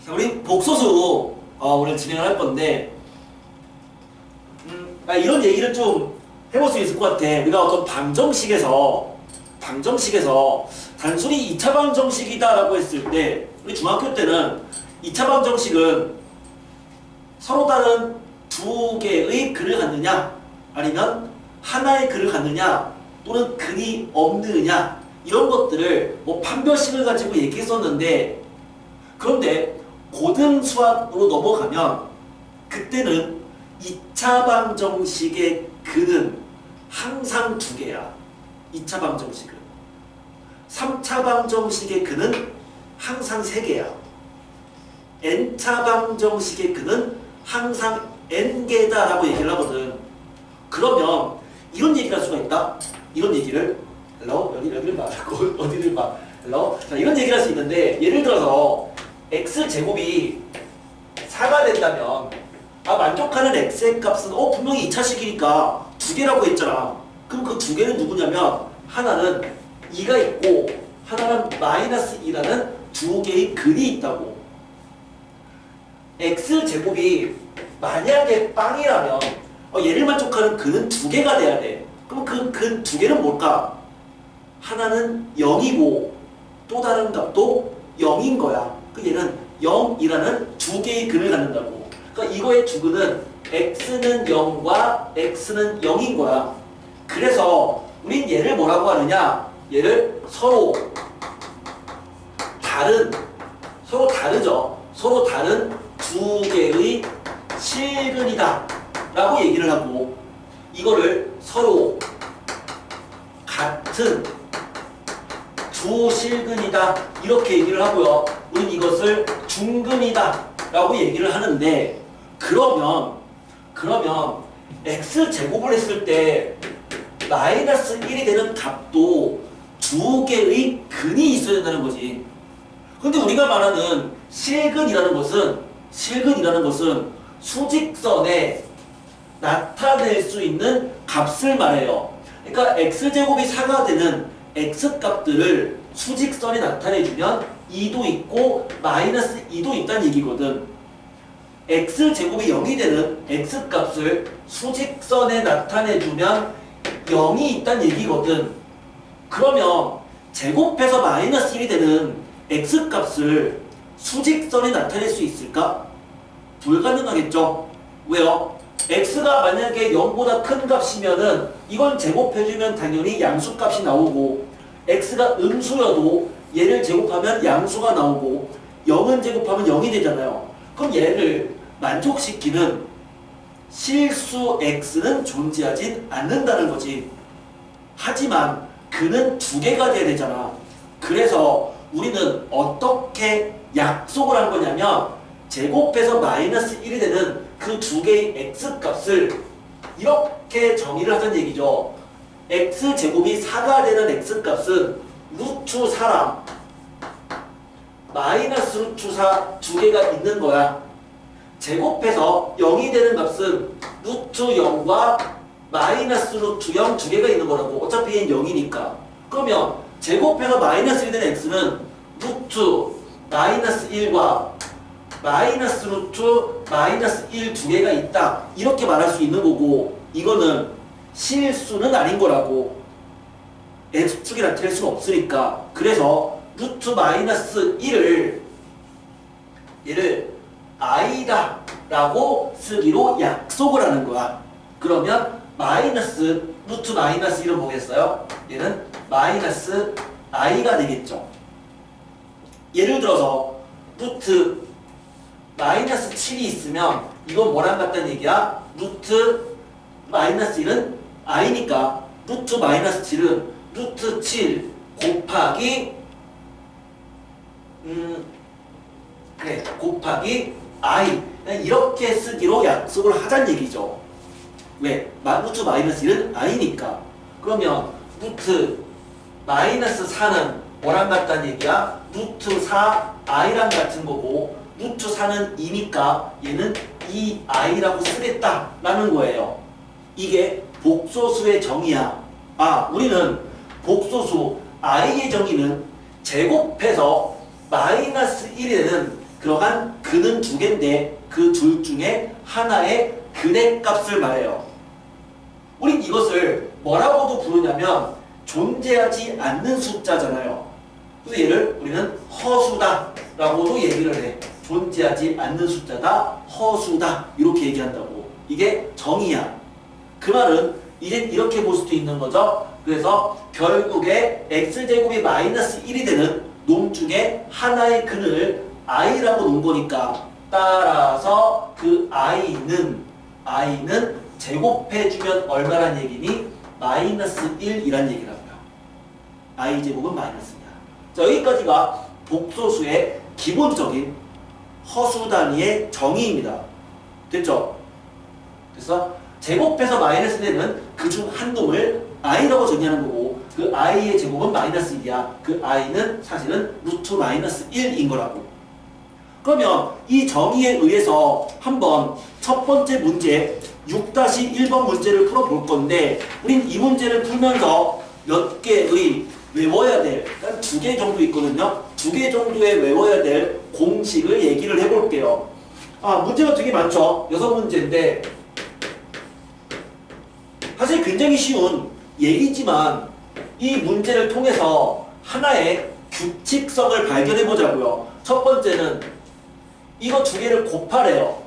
자, 우리 복소수 오늘 진행을 할 건데 이런 얘기를 좀 해볼 수 있을 것 같아. 우리가 어떤 방정식에서 단순히 2차 방정식이다라고 했을 때 우리 중학교 때는 2차 방정식은 서로 다른 두 개의 근을 갖느냐 아니면 하나의 근을 갖느냐 또는 근이 없느냐 이런 것들을 뭐 판별식을 가지고 얘기했었는데, 그런데 고등수학으로 넘어가면 그때는 2차 방정식의 근은 항상 두 개야. 2차 방정식은. 3차 방정식의 근은 항상 세 개야. n차 방정식의 근은 항상 n개다라고 얘기를 하거든. 그러면 이런 얘기를 할 수가 있다. 이런 얘기를 여기를 말고 어디를 봐. 자, 이런 얘기를 할 수 있는데, 예를 들어서 x제곱이 4가 된다면 만족하는 x의 값은 분명히 2차식이니까 두 개라고 했잖아. 그럼 그 두 개는 누구냐면 하나는 2가 있고 하나는 마이너스 2라는 두 개의 근이 있다고. x제곱이 만약에 빵이라면 얘를 만족하는 근은 두 개가 돼야 돼. 그럼 그 근 두 개는 뭘까? 하나는 0이고 또 다른 값도 0인 거야. 그 얘는 0이라는 두 개의 근을 갖는다고. 그러니까 이거의 두 근은 x는 0과 x는 0인 거야. 그래서 우린 얘를 뭐라고 하느냐? 얘를 서로 다른 두 개의 실근이다 라고 얘기를 하고, 이거를 서로 같은 두 실근이다 이렇게 얘기를 하고요. 우린 이것을 중근이다 라고 얘기를 하는데, 그러면 x제곱을 했을 때 마이너스 1이 되는 값도 두 개의 근이 있어야 된다는 거지. 근데 우리가 말하는 실근이라는 것은 수직선에 나타낼 수 있는 값을 말해요. 그러니까 x제곱이 4가 되는 x값들을 수직선에 나타내주면 2도 있고 마이너스 2도 있다는 얘기거든. x제곱이 0이 되는 x값을 수직선에 나타내주면 0이 있다는 얘기거든. 그러면 제곱해서 마이너스 1이 되는 x값을 수직선에 나타낼 수 있을까? 불가능하겠죠? 왜요? x가 만약에 0보다 큰 값이면은 이건 제곱해주면 당연히 양수값이 나오고, x가 음수여도 얘를 제곱하면 양수가 나오고 0은 제곱하면 0이 되잖아요. 그럼 얘를 만족시키는 실수 x는 존재하진 않는다는 거지. 하지만 그는 두 개가 돼야 되잖아. 그래서 우리는 어떻게 약속을 한 거냐면, 제곱해서 마이너스 1이 되는 그 두 개의 x값을 이렇게 정의를 하자는 얘기죠. x제곱이 4가 되는 x값은 루트 4랑 마이너스 루트 4 두 개가 있는 거야. 제곱해서 0이 되는 값은 루트 0과 마이너스 루트 0 두 개가 있는 거라고. 어차피 얘는 0이니까. 그러면 제곱해서 마이너스 1이 되는 x는 루트 마이너스 1과 마이너스 루트 마이너스 1 두 개가 있다 이렇게 말할 수 있는 거고, 이거는 실수는 아닌 거라고. x축이 나타낼 수가 없으니까. 그래서 루트 마이너스 1을 얘를 i다 라고 쓰기로 약속을 하는 거야. 그러면 마이너스 루트 마이너스 1은 뭐겠어요? 얘는 마이너스 i가 되겠죠. 예를 들어서 루트 마이너스 7이 있으면 이건 뭐랑 같다는 얘기야? 루트 마이너스 1은 i니까 루트 마이너스 7은 루트 7 곱하기 곱하기 i, 이렇게 쓰기로 약속을 하자는 얘기죠. 왜? 루트 마이너스 1은 i니까. 그러면 루트 마이너스 4는 뭐랑 같다는 얘기야? 루트 4 i랑 같은 거고, 루트 4는 2니까 얘는 2i라고 쓰겠다라는 거예요. 이게 복소수의 정의야. 우리는 복소수 i의 정의는 제곱해서 마이너스 1이 되는 그러한 근은 두 개인데 그 둘 중에 하나의 근의 값을 말해요. 우린 이것을 뭐라고도 부르냐면 존재하지 않는 숫자잖아요. 그래서 얘를 우리는 허수다 라고도 얘기를 해. 존재하지 않는 숫자다, 허수다 이렇게 얘기한다고. 이게 정의야. 그 말은 이제 이렇게 볼 수도 있는 거죠. 그래서 결국에 x제곱이 마이너스 1이 되는 놈 중에 하나의 근을 i라고 놓은 거니까 따라서 그 i는 제곱해주면 얼마란 얘기니? 마이너스 1이란 얘기라고요. i제곱은 마이너스냐. 자, 여기까지가 복소수의 기본적인 허수 단위의 정의입니다. 됐죠? 그래서 제곱해서 마이너스 되는 그 중 한 놈을 i라고 정의하는 거고 그 i의 제곱은 마이너스 1이야. 그 i는 사실은 루트 마이너스 1인 거라고. 그러면 이 정의에 의해서 한번 첫 번째 문제 6-1번 문제를 풀어볼 건데 우린 이 문제를 풀면서 몇 개의 외워야 될, 한 2개 정도 있거든요. 2개 정도의 외워야 될 공식을 얘기를 해볼게요. 문제가 되게 많죠. 6문제인데 사실 굉장히 쉬운 얘기지만 이 문제를 통해서 하나의 규칙성을 발견해 보자고요. 첫 번째는 이거 2개를 곱하래요.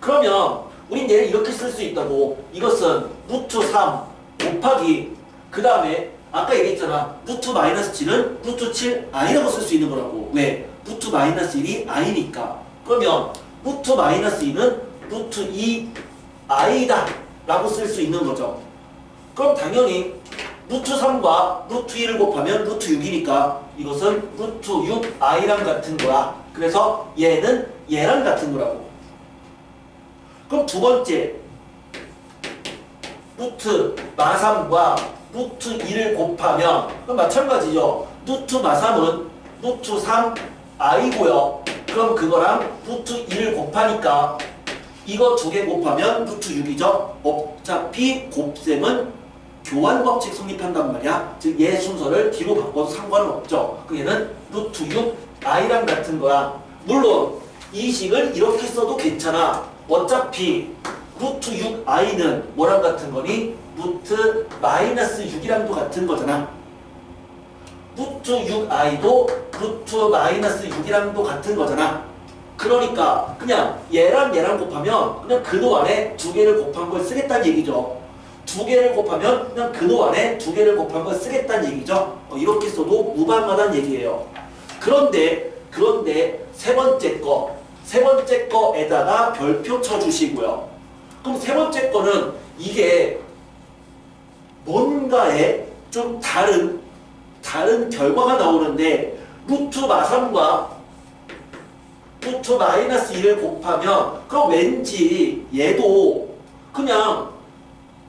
그러면 우린 얘를 이렇게 쓸 수 있다고. 이것은 루트 3 곱하기 그 다음에 아까 얘기했잖아. 루트 마이너스 7은 루트 7 i라고 쓸 수 있는 거라고. 왜? 루트 마이너스 1이 i니까. 그러면 루트 마이너스 2는 루트 2 i다 라고 쓸 수 있는 거죠. 그럼 당연히 루트 3과 루트 2를 곱하면 루트 6이니까 이것은 루트 6 i랑 같은 거야. 그래서 얘는 얘랑 같은 거라고. 그럼 두 번째 루트 마3과 루트 2를 곱하면 그럼 마찬가지죠. 루트 마3은 루트 3 i고요. 그럼 그거랑 루트 2를 곱하니까 이거 2개 곱하면 루트 6이죠. 어차피 곱셈은 교환 법칙 성립한단 말이야. 즉 얘 순서를 뒤로 바꿔도 상관은 없죠. 그 얘는 루트 6 i랑 같은 거야. 물론 이 식을 이렇게 써도 괜찮아. 어차피 루트 6 i는 뭐랑 같은 거니? 루트 마이너스 6이랑도 같은 거잖아. 루트 6 i도 루트 마이너스 6이랑도 같은 거잖아. 그러니까 그냥 얘랑 얘랑 곱하면 그냥 근호 안에 2개를 곱한 걸 쓰겠다는 얘기죠. 2개를 곱하면 그냥 근호 안에 2개를 곱한 걸 쓰겠다는 얘기죠. 이렇게 써도 무방하다는 얘기예요. 그런데 세 번째 거에다가 별표 쳐주시고요. 그럼 세 번째 거는 이게 뭔가에 좀 다른 결과가 나오는데 루트 마3과 루트 마이너스 2를 곱하면 그럼 왠지 얘도 그냥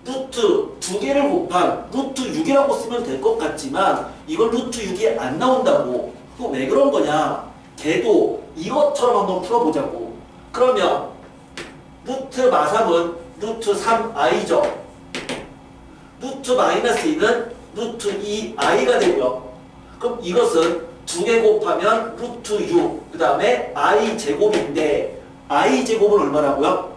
루트 2개를 곱한 루트 6이라고 쓰면 될 것 같지만 이건 루트 6이 안 나온다고. 그거 왜 그런 거냐? 걔도 이것처럼 한번 풀어보자고. 그러면 루트 마3은 루트 3i죠. 루트 마이너스 2는 루트 2i가 되고요. 그럼 이것은 2개 곱하면 루트 6, 그 다음에 i 제곱인데 i 제곱은 얼마라고요?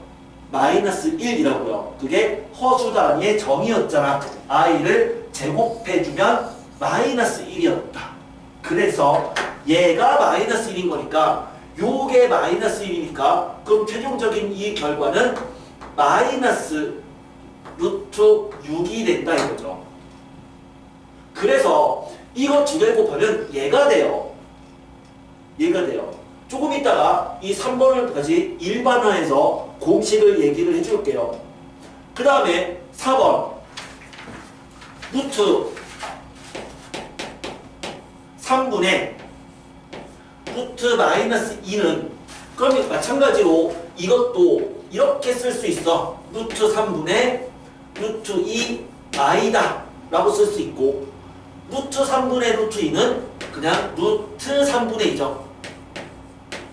마이너스 1이라고요. 그게 허수 단위의 정의였잖아. i를 제곱해주면 마이너스 1이었다. 그래서 얘가 마이너스 1인 거니까 요게 마이너스 1이니까 그럼 최종적인 이 결과는 마이너스 루트 6이 된다 이거죠. 그래서 이거 2개 곱하면 얘가 돼요. 조금 있다가 이 3번을 다시 일반화해서 공식을 얘기를 해줄게요. 그 다음에 4번 루트 3분의 루트 마이너스 2는 그러면 마찬가지로 이것도 이렇게 쓸 수 있어. 루트 3분의 루트 2 i다 라고 쓸 수 있고 루트 3분의 루트 2는 그냥 루트 3분의 2죠.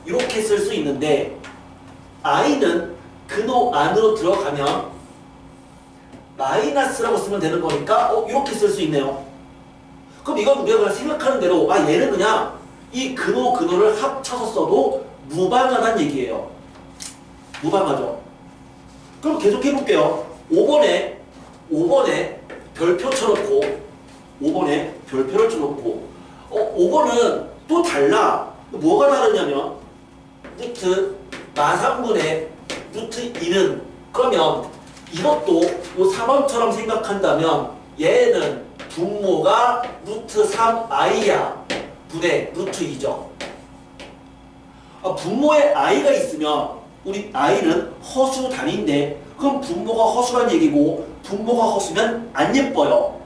이렇게 쓸 수 있는데 i는 근호 안으로 들어가면 마이너스라고 쓰면 되는 거니까 이렇게 쓸 수 있네요. 그럼 이건 우리가 그냥 생각하는 대로 얘는 그냥 이 근호를 합쳐서 써도 무방하다는 얘기예요. 무방하죠. 그럼 계속 해볼게요. 5번에 별표 쳐놓고 5번에 별표를 쳐놓고 5번은 또 달라. 뭐가 다르냐면 루트 마상분의 루트 2는 그러면 이것도 요 4번처럼 생각한다면 얘는 분모가 루트 3i야 분의 루트 2죠. 분모에 i가 있으면 우리 i는 허수 단위인데 그럼 분모가 허수란 얘기고 분모가 허수면 안 예뻐요.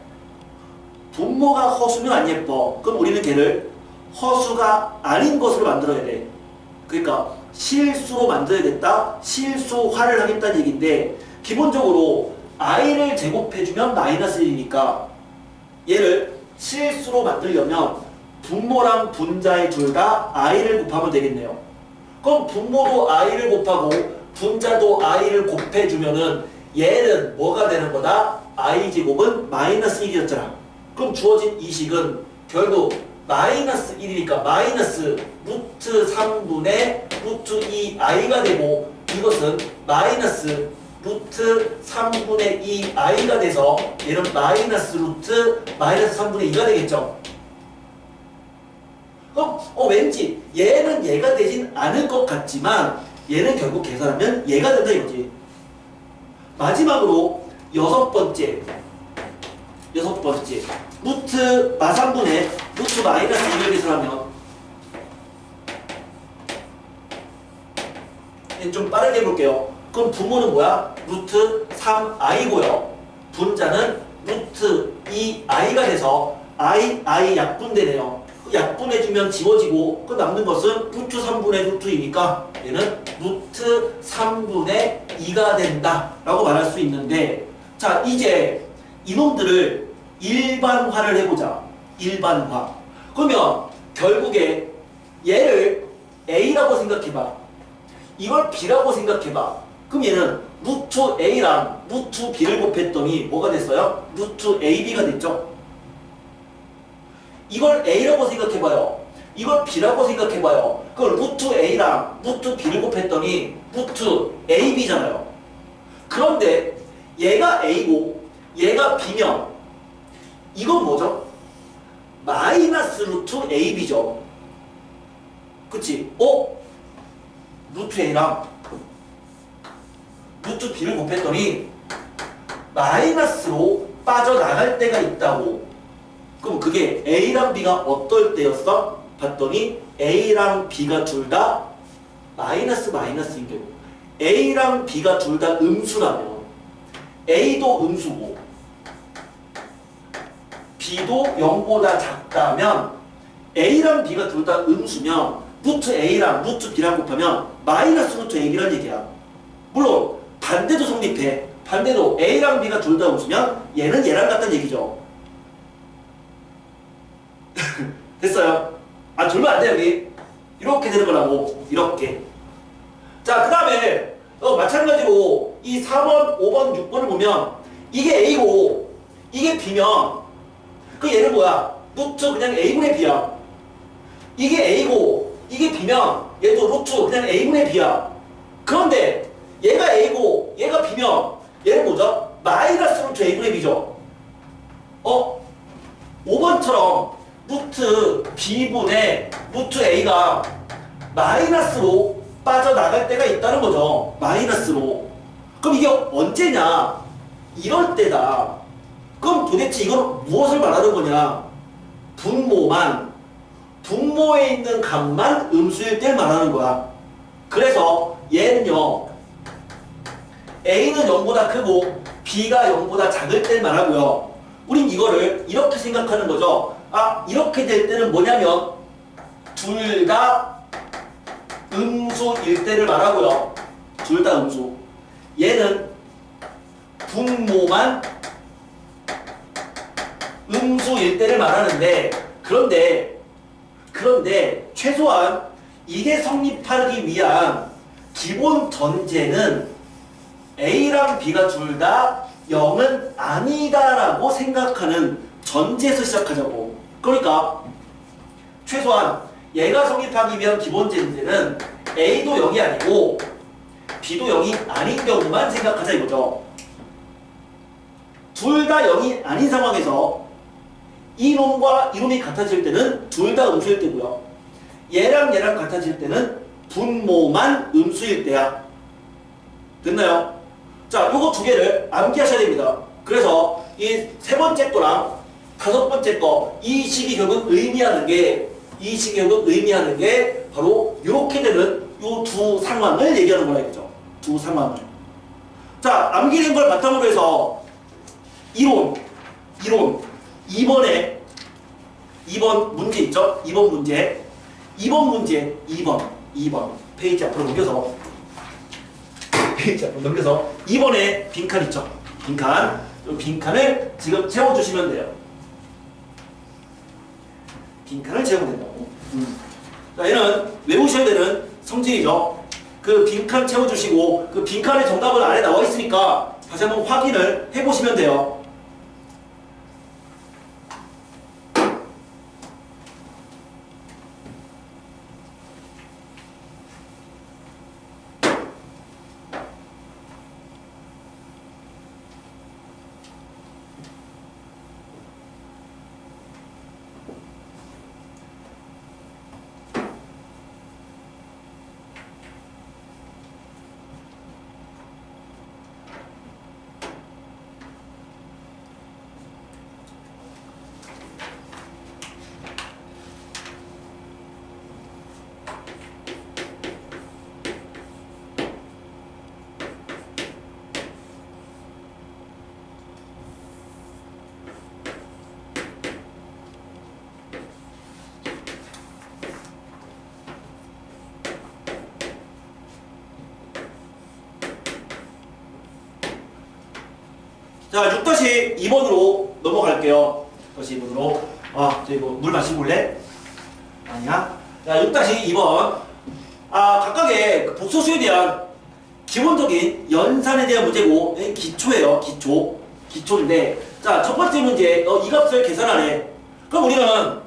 분모가 허수면 안 예뻐. 그럼 우리는 걔를 허수가 아닌 것으로 만들어야 돼. 그러니까 실수로 만들어야겠다. 실수화를 하겠다는 얘기인데 기본적으로 i를 제곱해주면 마이너스 1이니까 얘를 실수로 만들려면 분모랑 분자의 둘 다 i를 곱하면 되겠네요. 그럼 분모도 i를 곱하고 분자도 i를 곱해주면은 얘는 뭐가 되는 거다? i 제곱은 마이너스 1이었잖아. 그럼 주어진 이 식은 결국 마이너스 1이니까 마이너스 루트 3분의 루트 2i가 되고 이것은 마이너스 루트 3분의 2i가 돼서 얘는 마이너스 루트 마이너스 3분의 2가 되겠죠. 그럼 왠지 얘는 얘가 되진 않을 것 같지만 얘는 결국 계산하면 얘가 된다 이거지. 마지막으로 여섯 번째 루트 마상분의 루트 마이너스 2를 계산하면 좀 빠르게 해볼게요. 그럼 분모는 뭐야? 루트 3i고요. 분자는 루트 2i가 돼서 i 약분되네요. 약분해주면 지워지고 그 남는 것은 루트 3분의 루트 2니까 얘는 루트 3분의 2가 된다 라고 말할 수 있는데 자 이제 이놈들을 일반화를 해보자. 일반화. 그러면 결국에 얘를 A라고 생각해봐. 이걸 B라고 생각해봐. 그럼 얘는 루트 A랑 루트 B를 곱했더니 뭐가 됐어요? 루트 AB가 됐죠? 이걸 A라고 생각해봐요. 이걸 B라고 생각해봐요. 그걸 루트 A랑 루트 B를 곱했더니 루트 AB잖아요. 그런데 얘가 A고 얘가 B면 이건 뭐죠? 마이너스 루트 AB죠. 그치? 루트 A랑 루트 B를 곱했더니 마이너스로 빠져나갈 때가 있다고. 그럼 그게 A랑 B가 어떨 때였어? 봤더니 A랑 B가 둘 다 마이너스인 경우. A랑 B가 둘 다 음수라면 A도 음수고 B도 0보다 작다면 A랑 B가 둘 다 음수면 루트 A랑 루트 B랑 곱하면 마이너스 루트 AB란 얘기야. 물론 반대도 성립해. 반대도 A랑 B가 둘 다 음수면 얘는 얘랑 같다는 얘기죠. 됐어요? 졸면 안 돼 여기. 이렇게 되는 거라고. 이렇게. 자 그 다음에 마찬가지로 이 4번, 5번, 6번을 보면 이게 A고 이게 B면 그 얘는 뭐야? 루트 그냥 A분의 B야. 이게 A고 이게 B면 얘도 루트 그냥 A분의 B야. 그런데 얘가 A고 얘가 B면 얘는 뭐죠? 마이너스 루트 A분의 B죠. 5번처럼 루트 B분의 루트 A가 마이너스로 빠져나갈 때가 있다는 거죠. 마이너스로. 그럼 이게 언제냐? 이럴 때다. 그럼 도대체 이건 무엇을 말하는 거냐? 분모에 있는 값만 음수일 때 말하는 거야. 그래서 얘는요. A는 0보다 크고 B가 0보다 작을 때 말하고요. 우린 이거를 이렇게 생각하는 거죠. 이렇게 될 때는 뭐냐면 둘 다 음수일 때를 말하고요. 둘 다 음수. 얘는 분모만 음수일 때를 말하는데 그런데 최소한 이게 성립하기 위한 기본 전제는 A랑 B가 둘 다 0은 아니다라고 생각하는 전제에서 시작하자고. 그러니까 최소한 얘가 성립하기 위한 기본 전제는 A도 0이 아니고 B도 0이 아닌 경우만 생각하자 이거죠. 둘 다 0이 아닌 상황에서 이놈과 이놈이 같아질 때는 둘 다 음수일 때고요. 얘랑 얘랑 같아질 때는 분모만 음수일 때야. 됐나요? 자, 요거 두 개를 암기하셔야 됩니다. 그래서 이 세 번째 거랑 다섯 번째 거, 이 식이 결국 의미하는 게 바로 이렇게 되는 요 두 상황을 얘기하는 거라 이거죠. 두 상황을. 자, 암기된 걸 바탕으로 해서 이론 2번에 2번 문제 있죠? 2번 문제 2번 페이지 앞으로 넘겨서 2번에 빈칸 있죠? 빈칸을 지금 채워주시면 돼요. 빈칸을 채우면 된다고. 자, 얘는 외우셔야 되는 성질이죠. 그 빈칸 채워주시고 그 빈칸의 정답은 아래 나와 있으니까 다시 한번 확인을 해보시면 돼요. 자, 6-2번으로 넘어갈게요. 6-2번으로. 저 이거 물 마시고 올래? 아니야? 자, 6-2번. 각각의 복소수에 대한 기본적인 연산에 대한 문제고, 기초예요. 기초인데. 자, 첫 번째 문제, 이 값을 계산하래. 그럼 우리는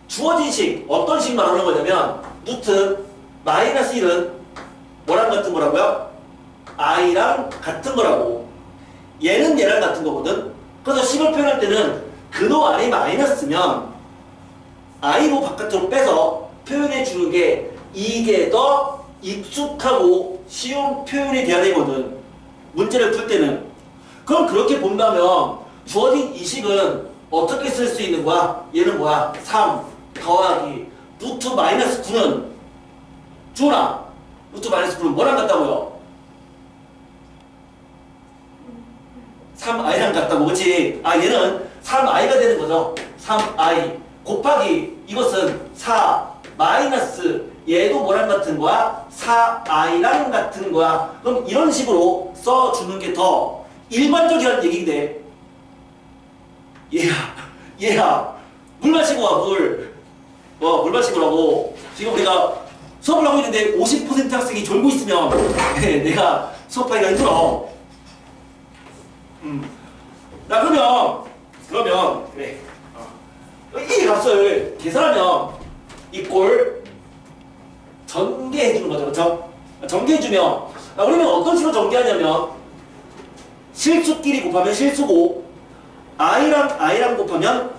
주어진 식, 어떤 식 말하는 거냐면, 루트 마이너스 1은 뭐랑 같은 거라고요? i랑 같은 거라고. 얘는 얘랑 같은 거거든. 그래서 식을 표현할 때는 근호 안에 마이너스면 i로 바깥으로 빼서 표현해 주는 게 이게 더 익숙하고 쉬운 표현이 돼야 되거든. 문제를 풀 때는. 그럼 그렇게 본다면 주어진 이 식은 어떻게 쓸 수 있는 거야? 얘는 뭐야? 3 더하기 루트 마이너스 9는 주원아, 루트 마이너스 9는 뭐랑 같다고요? 3i랑 같다고, 그치? 얘는 3i가 되는 거죠. 3i 곱하기 이것은 4 마이너스 얘도 뭐랑 같은 거야? 4i랑 같은 거야. 그럼 이런 식으로 써주는 게 더 일반적이라는 얘기인데, 얘야 물 마시고 와. 물 마시고 라고. 지금 우리가 수업을 하고 있는데 50% 학생이 졸고 있으면 내가 수업하기가 힘들어. 자, 그러면 그래. 이 값을 계산하면 이 꼴 전개해주는 거죠. 그렇죠? 전개해주면, 우리는 어떤 식으로 전개하냐면 실수끼리 곱하면 실수고 i랑 곱하면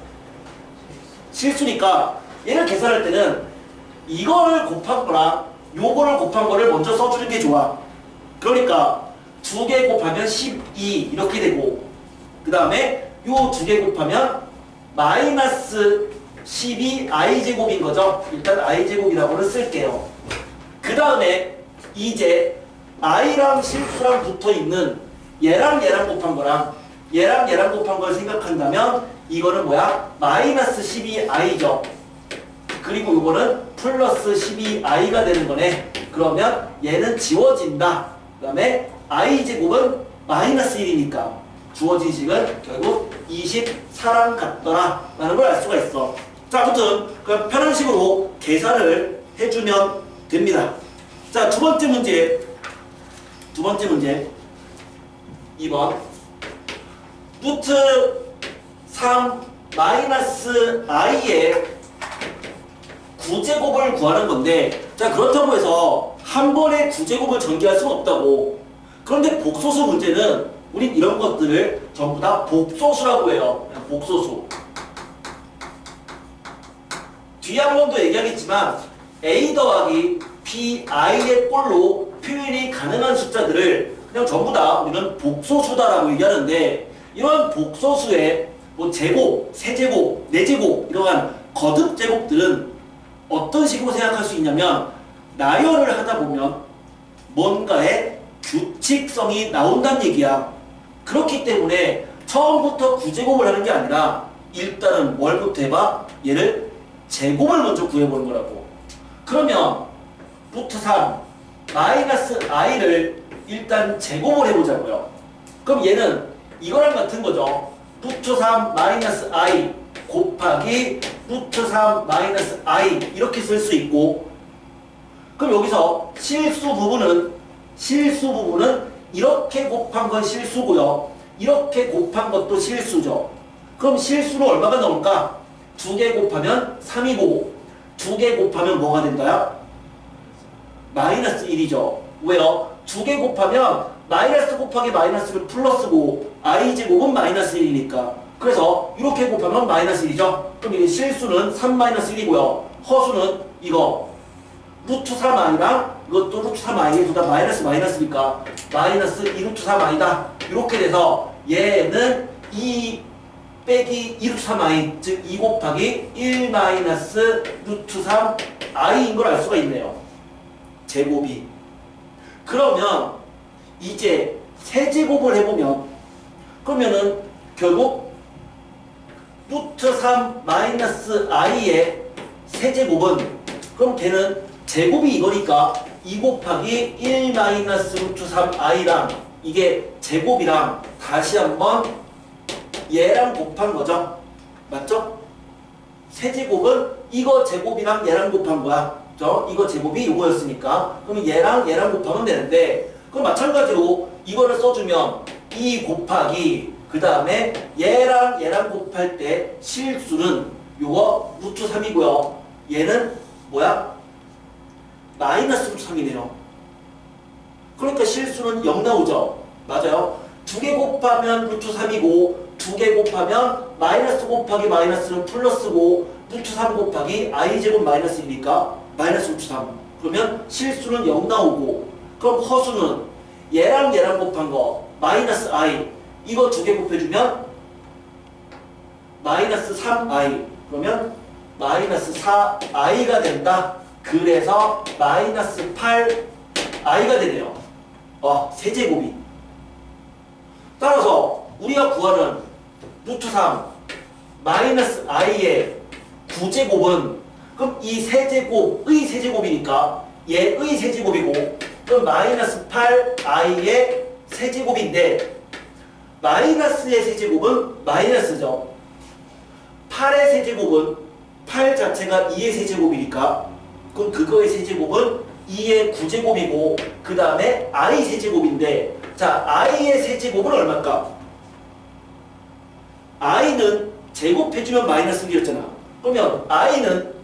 실수니까 얘를 계산할 때는 이거를 곱한 거랑 요거를 곱한 거를 먼저 써주는 게 좋아. 그러니까 2개 곱하면 12 이렇게 되고, 그 다음에 요 2개 곱하면 마이너스 12 i제곱인 거죠. 일단 i제곱이라고는 쓸게요. 그 다음에 이제 i랑 실수랑 붙어있는 얘랑 곱한 거랑 얘랑 곱한 걸 생각한다면 이거는 뭐야? 마이너스 12i죠. 그리고 이거는 플러스 12i가 되는 거네. 그러면 얘는 지워진다. 그 다음에 i제곱은 마이너스 1이니까 주어진 식은 결국 24랑 같더라 라는 걸 알 수가 있어. 자, 아무튼 그냥 편한 식으로 계산을 해주면 됩니다. 자, 두 번째 문제 2번 루트 3 마이너스 i의 9제곱을 구하는 건데, 자, 그렇다고 해서 한 번에 9제곱을 전개할 수는 없다고. 그런데 복소수 문제는 우린 이런 것들을 전부 다 복소수라고 해요. 복소수. 뒤에 한 번 더 얘기하겠지만 a 더하기 bi의 꼴로 표현이 가능한 숫자들을 그냥 전부 다 우리는 복소수다라고 얘기하는데, 이런 복소수의 뭐 제곱, 세제곱, 네제곱 이러한 거듭 제곱들은 어떤 식으로 생각할 수 있냐면, 나열을 하다 보면 뭔가의 규칙성이 나온다는 얘기야. 그렇기 때문에 처음부터 9제곱을 하는 게 아니라 일단은 뭘부터 해봐? 얘를 제곱을 먼저 구해보는 거라고. 그러면 루트 3 마이너스 i를 일단 제곱을 해보자고요. 그럼 얘는 이거랑 같은 거죠. 루트 3 마이너스 i 곱하기 루트 3 마이너스 i 이렇게 쓸 수 있고, 그럼 여기서 실수 부분은 이렇게 곱한 건 실수고요. 이렇게 곱한 것도 실수죠. 그럼 실수는 얼마가 나올까? 2개 곱하면 3이고 2개 곱하면 뭐가 된다요? 마이너스 1이죠. 왜요? 2개 곱하면 마이너스 곱하기 마이너스는 플러스고 i제곱은 마이너스 1이니까. 그래서 이렇게 곱하면 마이너스 1이죠. 그럼 이게 실수는 3 마이너스 1이고요. 허수는 이거 루트 3i랑 이것도 루트 3i에 둘 다 마이너스 마이너스니까 마이너스 2 루트 3i다. 이렇게 돼서 얘는 2 빼기 2 루트 3i, 즉 2 곱하기 1 마이너스 루트 3i인 걸 알 수가 있네요. 제곱이. 그러면 이제 세제곱을 해보면, 그러면은 결국 루트 3 마이너스 i의 세제곱은, 그럼 걔는 제곱이 이거니까 2 곱하기 1 마이너스 루트 3i랑 이게 제곱이랑 다시 한번 얘랑 곱한 거죠. 맞죠? 세제곱은 이거 제곱이랑 얘랑 곱한 거야. 그죠? 이거 제곱이 이거였으니까. 그럼 얘랑 곱하면 되는데, 그럼 마찬가지로 이거를 써주면 2 곱하기 그 다음에 얘랑 곱할 때 실수는 요거 루트 3이고요. 얘는 뭐야? 마이너스 루트 3이네요. 그러니까 실수는 0 나오죠. 맞아요. 2개 곱하면 루트 3이고 2개 곱하면 마이너스 곱하기 마이너스는 플러스고 루트 3 곱하기 i제곱 마이너스 1이니까 마이너스 루트 3. 그러면 실수는 0 나오고, 그럼 허수는 얘랑 곱한 거 마이너스 i, 이거 2개 곱해주면 마이너스 3i, 그러면 마이너스 4i가 된다. 그래서 마이너스 8i가 되네요. 세제곱이. 따라서 우리가 구하는 루트 3 마이너스 i의 9제곱은, 그럼 이 세제곱의 세제곱이니까 얘의 세제곱이고, 그럼 마이너스 8i의 세제곱인데, 마이너스의 세제곱은 마이너스죠. 8의 세제곱은 8 자체가 2의 세제곱이니까, 그럼 그거의 세제곱은 2의 9제곱이고 그 다음에 i 세제곱인데, 자, i의 세제곱은 얼마일까? i는 제곱해주면 마이너스 1이었잖아. 그러면 i는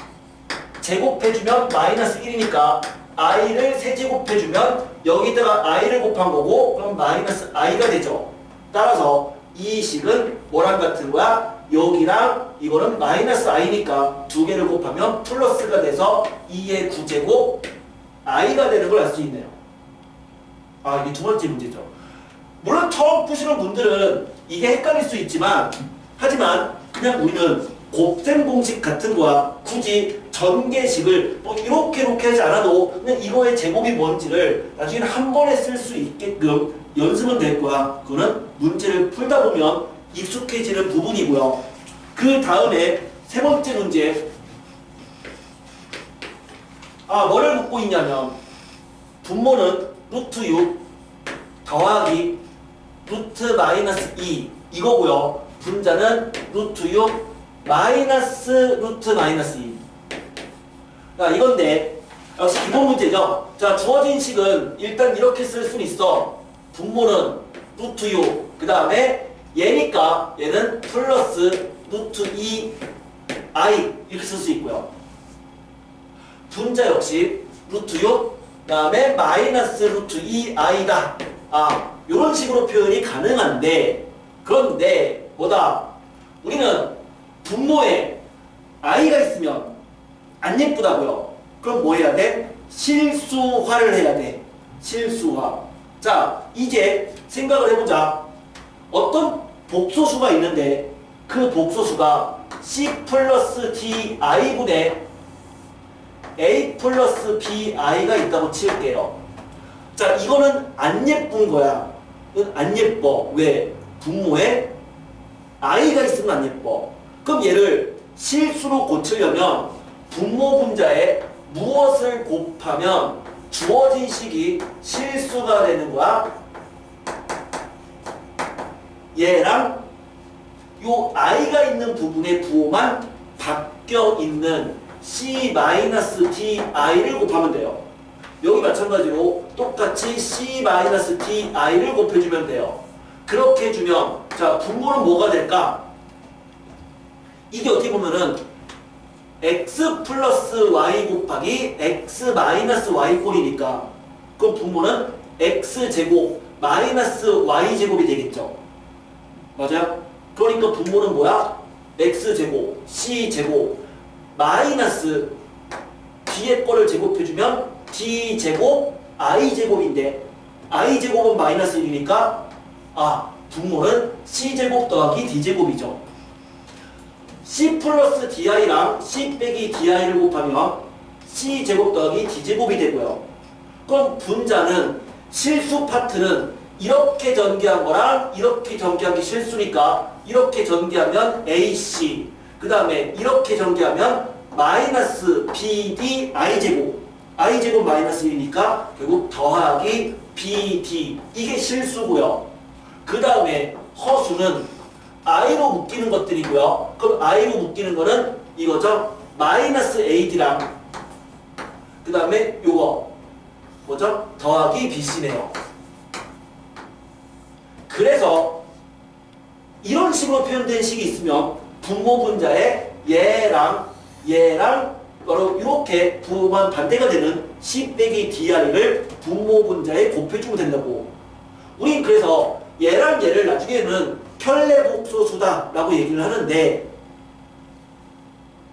제곱해주면 마이너스 1이니까 i를 세제곱해주면 여기다가 i를 곱한 거고, 그럼 마이너스 i가 되죠. 따라서 이 식은 뭐랑 같은 거야? 여기랑 이거는 마이너스 i니까 두 개를 곱하면 플러스가 돼서 2의 9제곱 i가 되는 걸 알 수 있네요. 이게 두 번째 문제죠. 물론 처음 푸시는 분들은 이게 헷갈릴 수 있지만, 하지만 그냥 우리는 곱셈 공식 같은 거야. 굳이 전개식을 뭐 이렇게 하지 않아도 그냥 이거의 제곱이 뭔지를 나중에 한 번에 쓸 수 있게끔 연습은 될 거야. 그거는 문제를 풀다 보면 익숙해지는 부분이고요. 그 다음에 세 번째 문제. 뭐를 묻고 있냐면, 분모는 루트 6 더하기 루트 마이너스 2 이거고요. 분자는 루트 6 마이너스 루트 마이너스 2. 이건데 역시 기본 문제죠. 자, 주어진 식은 일단 이렇게 쓸 수는 있어. 분모는 루트 6, 그 다음에 얘니까 얘는 플러스 루트 2i 이렇게 쓸 수 있고요. 분자 역시 루트 6, 그 다음에 마이너스 루트 2i다. 이런 식으로 표현이 가능한데, 그런데 뭐다? 우리는 분모에 i가 있으면 안 예쁘다고요. 그럼 뭐 해야 돼? 실수화를 해야 돼. 실수화. 자, 이제 생각을 해보자. 어떤 복소수가 있는데 그 복소수가 c 플러스 di분의 a 플러스 bi가 있다고 칠게요. 자, 이거는 안 예쁜 거야. 안 예뻐. 왜? 분모에 i가 있으면 안 예뻐. 그럼 얘를 실수로 고치려면 분모 분자에 무엇을 곱하면 주어진 식이 실수가 되는 거야? 얘랑 요 i가 있는 부분의 부호만 바뀌어 있는 c-di를 곱하면 돼요. 여기 마찬가지로 똑같이 c-di를 곱해주면 돼요. 그렇게 해주면 자, 분모는 뭐가 될까? 이게 어떻게 보면은 x 플러스 y 곱하기 x 마이너스 y 꼴이니까 그럼 분모는 x제곱 마이너스 y제곱이 되겠죠. 맞아요? 그러니까 분모는 뭐야? x제곱 c제곱 마이너스 뒤에 거를 제곱해주면 d제곱 i제곱인데 i제곱은 마이너스 1이니까 분모는 c제곱 더하기 d제곱이죠. c 플러스 di랑 c 빼기 di를 곱하면 c제곱 더하기 d제곱이 되고요. 그럼 분자는 실수 파트는 이렇게 전개한 거랑 이렇게 전개한 게 실수니까 이렇게 전개하면 ac 그 다음에 이렇게 전개하면 마이너스 bd i제곱 i제곱 마이너스 1이니까 결국 더하기 bd 이게 실수고요. 그 다음에 허수는 i로 묶이는 것들이고요. 그럼 i로 묶이는 거는 이거죠. 마이너스 ad랑 그 다음에 요거 뭐죠? 더하기 bc네요. 그래서 이런 식으로 표현된 식이 있으면 분모 분자에 얘랑 바로 이렇게 부호만 반대가 되는 c 빼기 dr을 분모 분자에 곱해주면 된다고. 우린 그래서 얘랑 얘를 나중에는 편례복소수다 라고 얘기를 하는데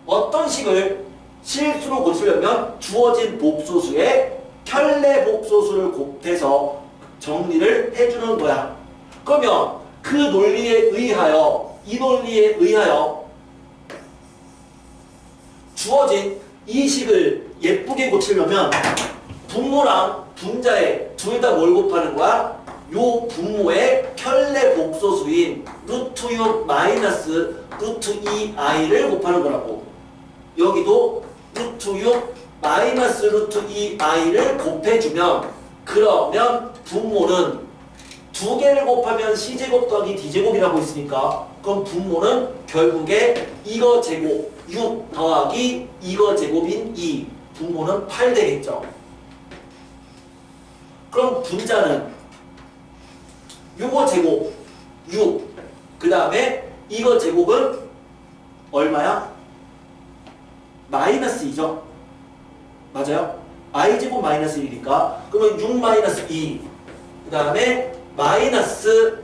어떤 식을 실수로 고치려면 주어진 복소수에 편례복소수를 곱해서 정리를 해주는 거야. 그러면 그 논리에 의하여 이 논리에 의하여 주어진 이 식을 예쁘게 고치려면 분모랑 분자에 둘 다 뭘 곱하는 거야? 요 분모의 편례 복소수인 루트 6 마이너스 루트 2i를 곱하는 거라고. 여기도 루트 6 마이너스 루트 2i를 곱해주면 그러면 분모는 두 개를 곱하면 c제곱 더하기 d제곱이라고 했으니까 그럼 분모는 결국에 이거 제곱 6 더하기 이거 제곱인 2 분모는 8 되겠죠. 그럼 분자는 요거 제곱 6 그 다음에 이거 제곱은 얼마야? 마이너스 2죠. 맞아요? i제곱 마이너스 1이니까 그러면 6 마이너스 2 그 다음에 마이너스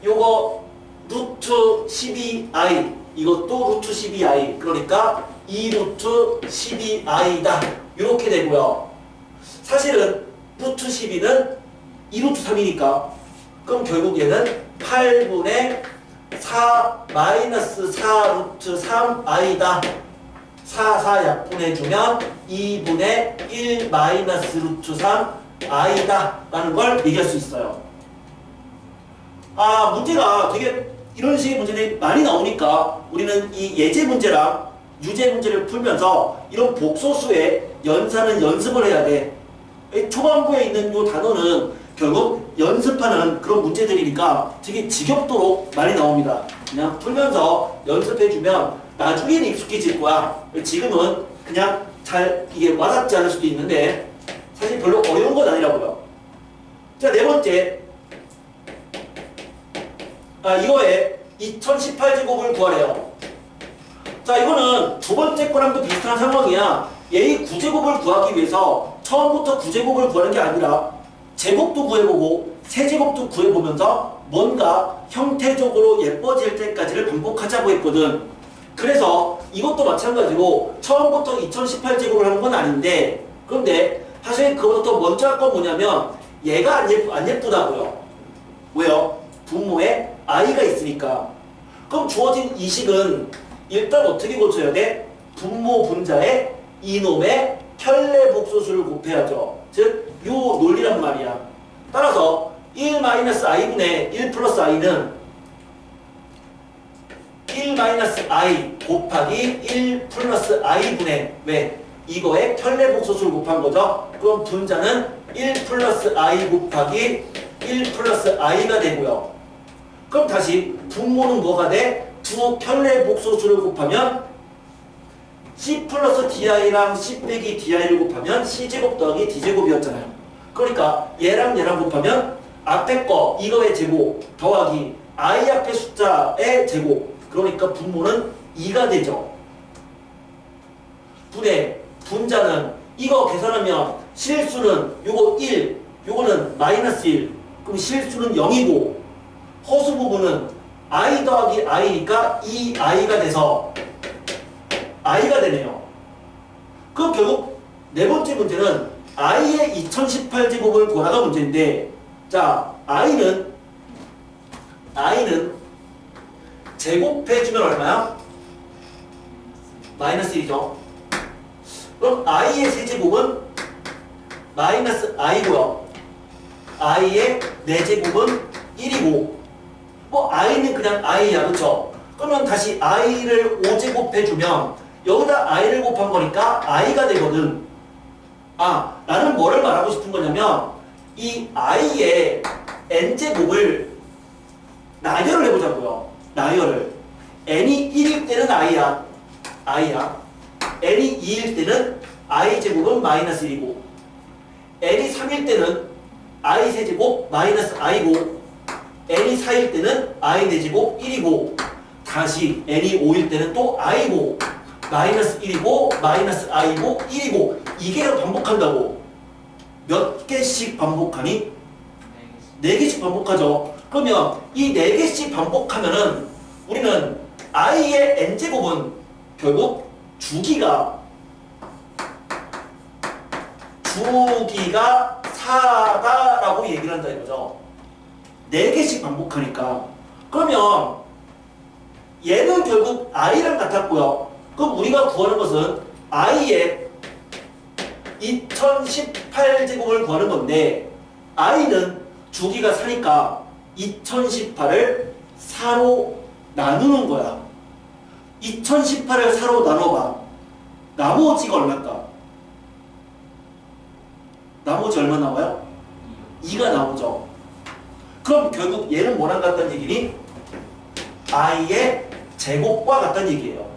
요거 루트 12i 이것도 루트 12i 그러니까 2루트 12i다 이렇게 되고요. 사실은 루트 12는 2루트 3이니까 그럼 결국 얘는 8분의 4 마이너스 4루트 3i다. 4 약분해주면 2분의 1 마이너스 루트 3i다 라는 걸 얘기할 수 있어요. 문제가 되게 이런 식의 문제들이 많이 나오니까 우리는 이 예제 문제랑 유제 문제를 풀면서 이런 복소수의 연산은 연습을 해야 돼. 초반부에 있는 이 단어는 결국 연습하는 그런 문제들이니까 되게 지겹도록 많이 나옵니다. 그냥 풀면서 연습해주면 나중에는 익숙해질 거야. 지금은 그냥 잘 이게 와닿지 않을 수도 있는데 사실 별로 어려운 건 아니라고요. 자, 네 번째. 이거에 2018제곱을 구하래요. 자, 이거는 두 번째 거랑도 비슷한 상황이야. 얘의 구제곱을 구하기 위해서 처음부터 구제곱을 구하는 게 아니라 제곱도 구해보고 세제곱도 구해보면서 뭔가 형태적으로 예뻐질 때까지를 반복하자고 했거든. 그래서 이것도 마찬가지로 처음부터 2018제곱을 하는 건 아닌데, 그런데 사실 그거보다 더 먼저 할 건 뭐냐면 얘가 안 예쁘다고요. 왜요? 분모에 i가 있으니까. 그럼 주어진 이 식은 일단 어떻게 고쳐야 돼? 분모 분자에 이놈의 편례 복소수를 곱해야죠. 즉, 요 논리란 말이야. 따라서 1-i분의 1 플러스 i는 1-i 곱하기 1 플러스 i분의 왜? 이거에 편례 복소수를 곱한 거죠. 그럼 분자는 1 플러스 i 곱하기 1 플러스 i가 되고요. 그럼 다시 분모는 뭐가 돼? 두 편례 복소수를 곱하면 c 플러스 di랑 c 빼기 di를 곱하면 c제곱 더하기 d제곱이었잖아요. 그러니까 얘랑 얘랑 곱하면 앞에 거 이거의 제곱 더하기 i 앞에 숫자의 제곱, 그러니까 분모는 2가 되죠. 분의 분자는 이거 계산하면 실수는 요거 1, 요거는 마이너스 1, 그럼 실수는 0이고 허수 부분은 i 더하기 i니까 2i가 돼서 i가 되네요. 그럼 결국 네 번째 문제는 i의 2018제곱을 구하라가 문제인데, 자, i는 제곱해주면 얼마야? 마이너스 1이죠. 그럼 i의 세제곱은 마이너스 i고요. i의 4제곱은 1이고, 뭐 i는 그냥 i야, 그쵸? 그러면 다시 i를 5제곱해주면 여기다 i를 곱한 거니까 i가 되거든. 아, 나는 뭐를 말하고 싶은 거냐면 이 i의 n제곱을 나열을 해보자고요. 나열을. n이 1일 때는 i야. n이 2일 때는 i제곱은 마이너스 1이고, n이 3일 때는 i 세제곱 마이너스 i고, n이 4일 때는 i 4제곱 1이고, 다시 n이 5일 때는 또 i고, 마이너스 1이고 마이너스 i고 1이고, 이게 반복한다고. 몇 개씩 반복하니? 4개씩 반복하죠. 그러면 이 4개씩 반복하면은 우리는 i의 n제곱은 결국 주기가 4다라고 얘기를 한다 이거죠. 4개씩 반복하니까. 그러면 얘는 결국 i랑 같았고요. 그럼 우리가 구하는 것은 i의 2018제곱을 구하는 건데, i는 주기가 4니까 2018을 4로 나누는 거야. 2018을 4로 나눠봐. 나머지가 얼마일까? 나머지 얼마 나와요? 2가 나오죠. 그럼 결국 얘는 뭐랑 같다는 얘기니? i의 제곱과 같다는 얘기예요.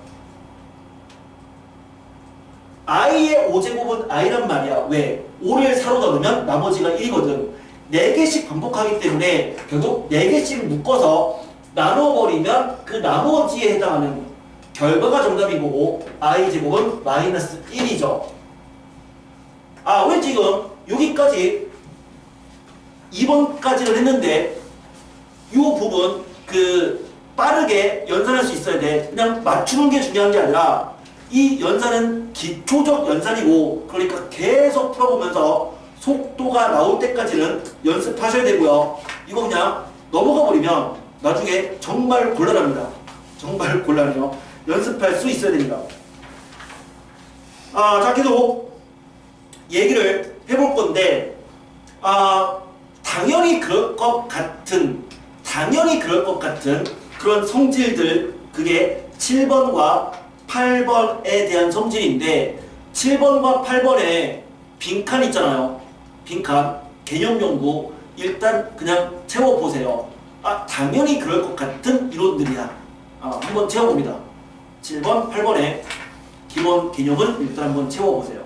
i의 5제곱은 i란 말이야. 왜? 5를 4로 나누면 나머지가 1이거든. 4개씩 반복하기 때문에 결국 4개씩 묶어서 나눠버리면 그 나머지에 해당하는 결과가 정답인 거고, i제곱은 마이너스 1이죠. 아, 왜 지금 여기까지 2번까지를 했는데 이 부분 빠르게 연산할 수 있어야 돼. 그냥 맞추는 게 중요한 게 아니라 이 연산은 기초적 연산이고, 그러니까 계속 풀어보면서 속도가 나올 때까지는 연습하셔야 되고요. 이거 그냥 넘어가 버리면 나중에 정말 곤란합니다. 정말 곤란해요. 연습할 수 있어야 됩니다. 자, 계속 얘기를 해볼 건데, 당연히 그럴 것 같은 그런 성질들, 그게 7번과 8번에 대한 성질인데, 7번과 8번에 빈칸 있잖아요. 빈칸, 개념 연구 일단 그냥 채워보세요. 당연히 그럴 것 같은 이론들이야. 한번 채워봅니다. 7번, 8번에 기본 개념을 일단 한번 채워보세요.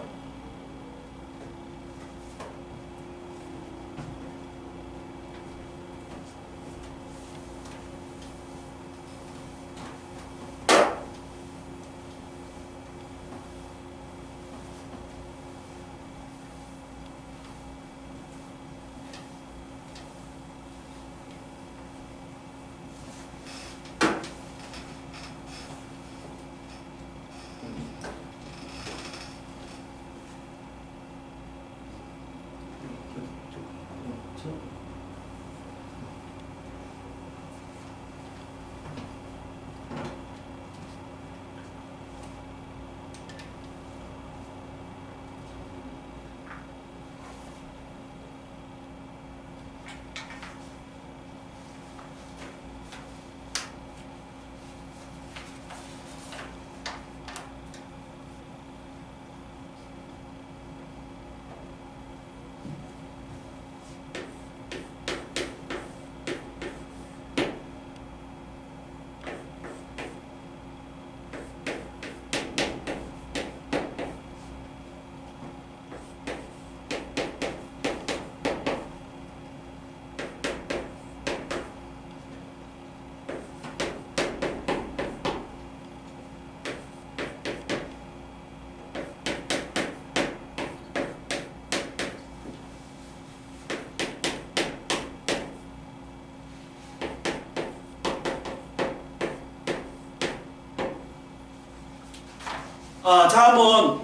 자, 한번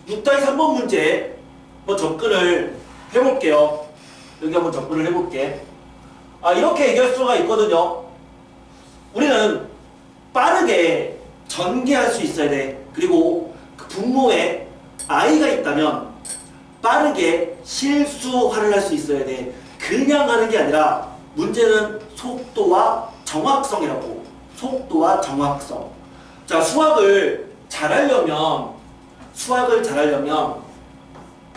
6-3번 문제 접근을 해볼게요. 여기 한번 접근을 해볼게. 이렇게 얘기할 수가 있거든요. 우리는 빠르게 전개할 수 있어야 돼. 그리고 그 분모에 i가 있다면 빠르게 실수화를 할 수 있어야 돼. 그냥 하는 게 아니라 문제는 속도와 정확성이라고. 속도와 정확성. 자, 수학을 잘하려면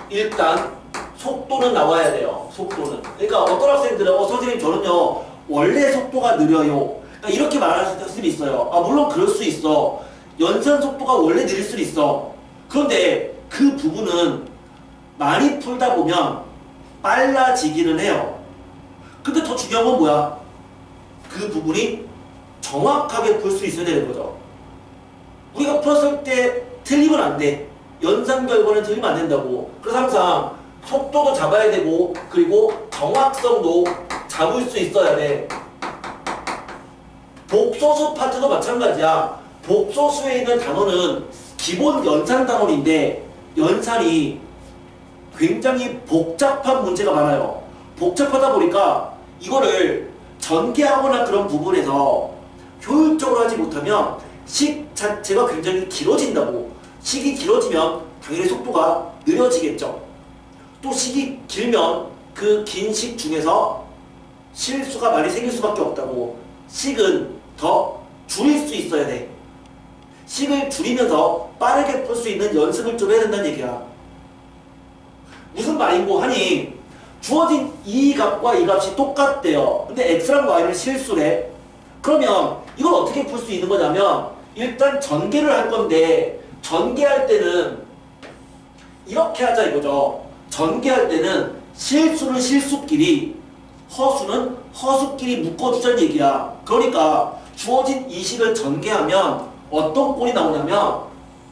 일단 속도는 나와야 돼요. 속도는. 그러니까 어떤 학생들은 선생님 저는요 원래 속도가 느려요. 그러니까 이렇게 말하는 학생이 있어요. 물론 그럴 수 있어. 연산 속도가 원래 느릴 수 있어. 그런데 그 부분은 많이 풀다 보면 빨라지기는 해요. 근데 더 중요한 건 뭐야? 그 부분이 정확하게 풀 수 있어야 되는 거죠. 우리가 풀었을 때 틀리면 안 돼. 연산 결과는 틀리면 안 된다고. 그래서 항상 속도도 잡아야 되고 그리고 정확성도 잡을 수 있어야 돼. 복소수 파트도 마찬가지야. 복소수에 있는 단어는 기본 연산 단원인데 연산이 굉장히 복잡한 문제가 많아요. 복잡하다 보니까 이거를 전개하거나 그런 부분에서 효율적으로 하지 못하면 식 자체가 굉장히 길어진다고. 식이 길어지면 당연히 속도가 느려지겠죠. 또 식이 길면 그 긴 식 중에서 실수가 많이 생길 수밖에 없다고. 식은 더 줄일 수 있어야 돼. 식을 줄이면서 빠르게 풀 수 있는 연습을 좀 해야 된다는 얘기야. 무슨 말인고 하니 주어진 이 값과 이 값이 똑같대요. 근데 x랑 y를 실수래. 그러면 이걸 어떻게 풀 수 있는 거냐면 일단 전개를 할 건데 전개할 때는 이렇게 하자 이거죠. 전개할 때는 실수는 실수끼리 허수는 허수끼리 묶어주자는 얘기야. 그러니까 주어진 이 식을 전개하면 어떤 꼴이 나오냐면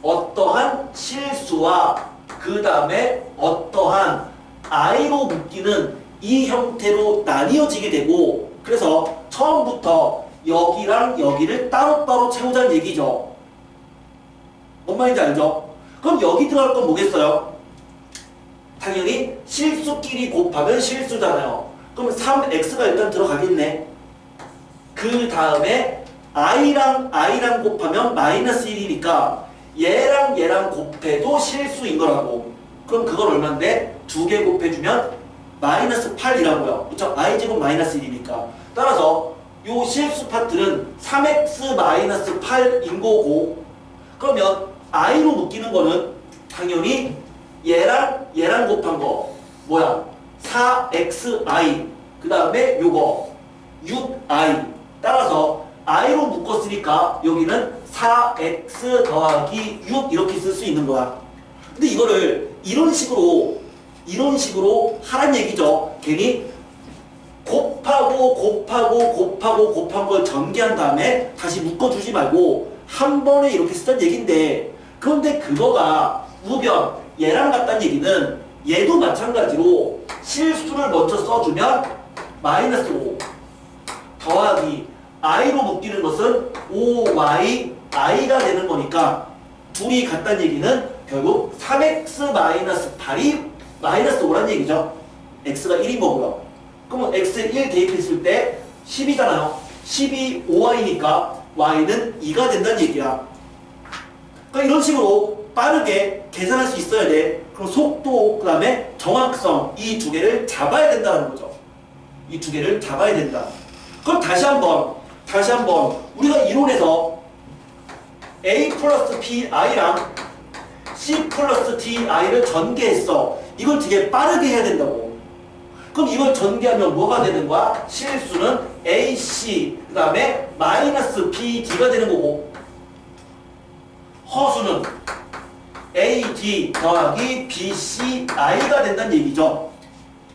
어떠한 실수와 그 다음에 어떠한 i로 묶이는 이 형태로 나뉘어지게 되고, 그래서 처음부터 여기랑 여기를 따로따로 채우자는 얘기죠. 뭔 말인지 알죠? 그럼 여기 들어갈 건 뭐겠어요? 당연히 실수끼리 곱하면 실수잖아요. 그럼 3x가 일단 들어가겠네. 그 다음에 i랑 곱하면 마이너스 1이니까 얘랑 곱해도 실수인 거라고. 그럼 그건 얼마인데? 2개 곱해주면 마이너스 8이라고요. 그쵸? i제곱 마이너스 1이니까. 따라서 요 실수 파트는 3x 마이너스 8인 거고, 그러면 i로 묶이는 거는 당연히 얘랑 곱한 거 뭐야? 4xi. 그 다음에 요거 6i. 따라서 i로 묶었으니까 여기는 4x 더하기 6 이렇게 쓸 수 있는 거야. 근데 이거를 이런 식으로 하란 얘기죠. 괜히 곱한 걸 전개한 다음에 다시 묶어주지 말고 한 번에 이렇게 쓰던 얘긴데, 그런데 그거가 우변 얘랑 같다는 얘기는 얘도 마찬가지로 실수를 먼저 써주면 마이너스 5 더하기 i로 묶이는 것은 5y i가 되는 거니까 둘이 같다는 얘기는 결국 3x 마이너스 8이 마이너스 5란 얘기죠. x가 1인 거고요. 그러면 x에 1 대입했을 때 10이잖아요. 10이 5y니까 y는 2가 된다는 얘기야. 그러니까 이런 식으로 빠르게 계산할 수 있어야 돼. 그럼 속도, 그 다음에 정확성, 이 두 개를 잡아야 된다는 거죠. 이 두 개를 잡아야 된다. 그럼 다시 한번 우리가 이론에서 a 플러스 bi랑 c 플러스 di를 전개했어. 이걸 되게 빠르게 해야 된다고. 그럼 이걸 전개하면 뭐가 되는 거야? 실수는 ac, 그 다음에 마이너스 bd가 되는 거고, 허수는 ad 더하기 bci가 된다는 얘기죠.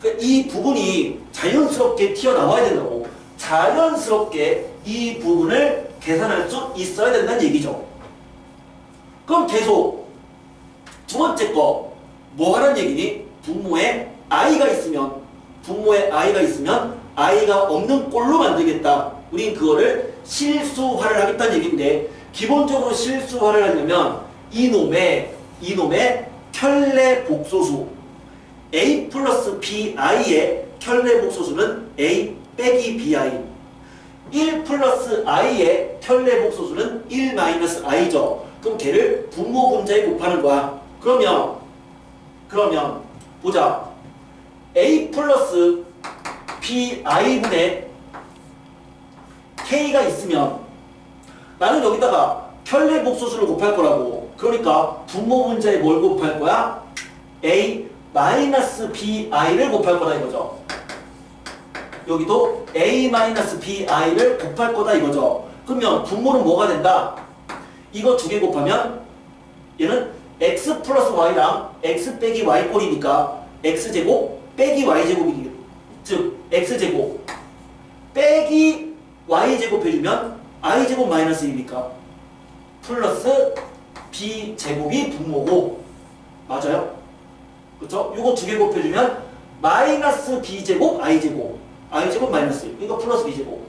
그러니까 이 부분이 자연스럽게 튀어나와야 된다고. 자연스럽게 이 부분을 계산할 수 있어야 된다는 얘기죠. 그럼 계속 두 번째 거 뭐 하는 얘기니? 분모에 i가 있으면 i가 없는 꼴로 만들겠다. 우린 그거를 실수화를 하겠다는 얘기인데, 기본적으로 실수화를 하려면 이놈의 켤레 복소수 a 플러스 bi의 켤레 복소수는 a 빼기 bi 1 플러스 i의 켤레 복소수는 1 마이너스 i죠. 그럼 걔를 분모 분자에 곱하는 거야. 그러면 보자. a 플러스 bi분의 k가 있으면 나는 여기다가 켤레 복소수를 곱할 거라고. 그러니까 분모 분자에 뭘 곱할 거야? a 마이너스 bi를 곱할 거다 이거죠. 여기도 a 마이너스 bi를 곱할 거다 이거죠. 그러면 분모는 뭐가 된다? 이거 두 개 곱하면 얘는 x 플러스 y랑 x 빼기 y 꼴이니까 x제곱 빼기 y제곱이기, 즉 x제곱 빼기 y제곱 해주면 i제곱 마이너스 1이니까 플러스 b제곱이 분모고, 맞아요? 그쵸? 이거 두 개 곱해주면 마이너스 b제곱 i제곱 마이너스 1, 그러니까 플러스 b제곱.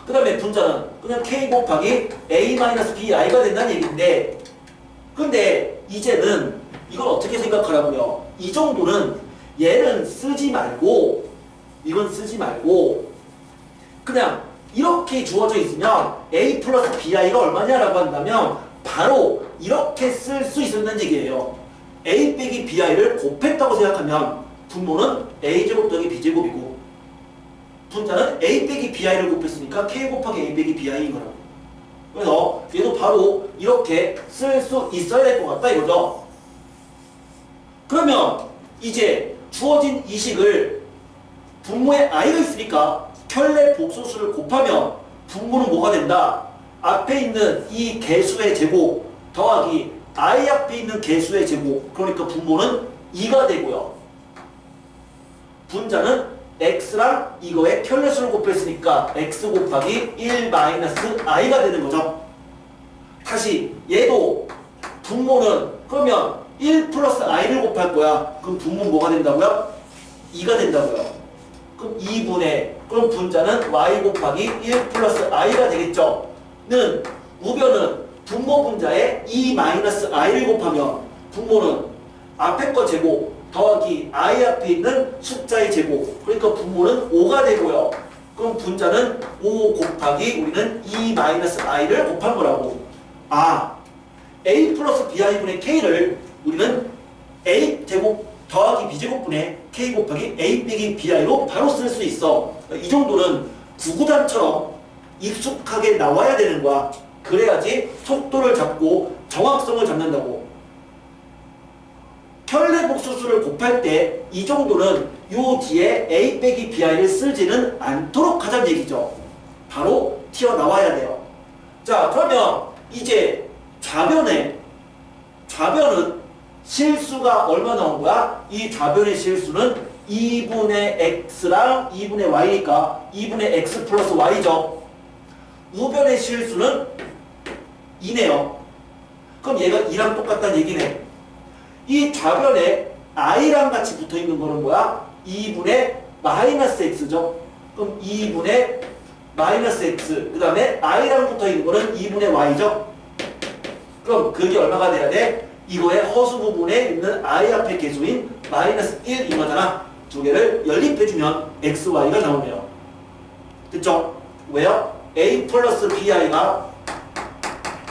그 다음에 분자는 그냥 k 곱하기 a 마이너스 bi가 된다는 얘기인데, 근데 이제는 이걸 어떻게 생각하라고요? 이 정도는 얘는 쓰지 말고 이건 쓰지 말고 그냥 이렇게 주어져 있으면 a 플러스 bi가 얼마냐라고 한다면 바로 이렇게 쓸 수 있었는 얘기예요. a 빼기 bi를 곱했다고 생각하면 분모는 a제곱 더하기 b제곱이고 분자는 a 빼기 bi를 곱했으니까 k 곱하기 a 빼기 bi인 거라고. 그래서 얘도 바로 이렇게 쓸 수 있어야 될 것 같다 이거죠. 그러면 이제 주어진 이 식을 분모에 i가 있으니까 켤레 복소수를 곱하면 분모는 뭐가 된다? 앞에 있는 이 개수의 제곱 더하기 i 앞에 있는 개수의 제곱, 그러니까 분모는 2가 되고요. 분자는 x랑 이거의 켤레수를 곱했으니까 x 곱하기 1 마이너스 i가 되는 거죠. 다시 얘도 분모는 그러면 1 플러스 i를 곱할 거야. 그럼 분모는 뭐가 된다고요? 2가 된다고요. 그럼 2분의, 그럼 분자는 y 곱하기 1 플러스 i가 되겠죠. 는 우변은 분모 분자에 2 마이너스 i를 곱하면 분모는 앞에 거 제곱 더하기 i 앞에 있는 숫자의 제곱, 그러니까 분모는 5가 되고요. 그럼 분자는 5 곱하기 우리는 2 마이너스 i를 곱한 거라고. 아, a 플러스 bi분의 k를 우리는 a 제곱 더하기 b제곱분의 k 곱하기 a 빼기 bi로 바로 쓸 수 있어. 이 정도는 구구단처럼 익숙하게 나와야 되는 거야. 그래야지 속도를 잡고 정확성을 잡는다고. 켤레 복소수를 곱할 때 이 정도는 요 뒤에 a 빼기 bi를 쓰지는 않도록 하자는 얘기죠. 바로 튀어나와야 돼요. 자, 그러면 이제 좌변은 실수가 얼마 나온 거야? 이 좌변의 실수는 2분의 x랑 2분의 y니까 2분의 x 플러스 y죠. 우변의 실수는 2네요. 그럼 얘가 2랑 똑같다는 얘기네. 이 좌변에 i랑 같이 붙어있는 거는 뭐야? 2분의 마이너스 x죠. 그럼 2분의 마이너스 x, 그 다음에 i랑 붙어있는 거는 2분의 y죠. 그럼 그게 얼마가 돼야 돼? 이거의 허수 부분에 있는 i 앞의 개수인 마이너스 1 이거잖아. 두 개를 연립해주면 xy가 나오네요. 됐죠? 왜요? a 플러스 bi가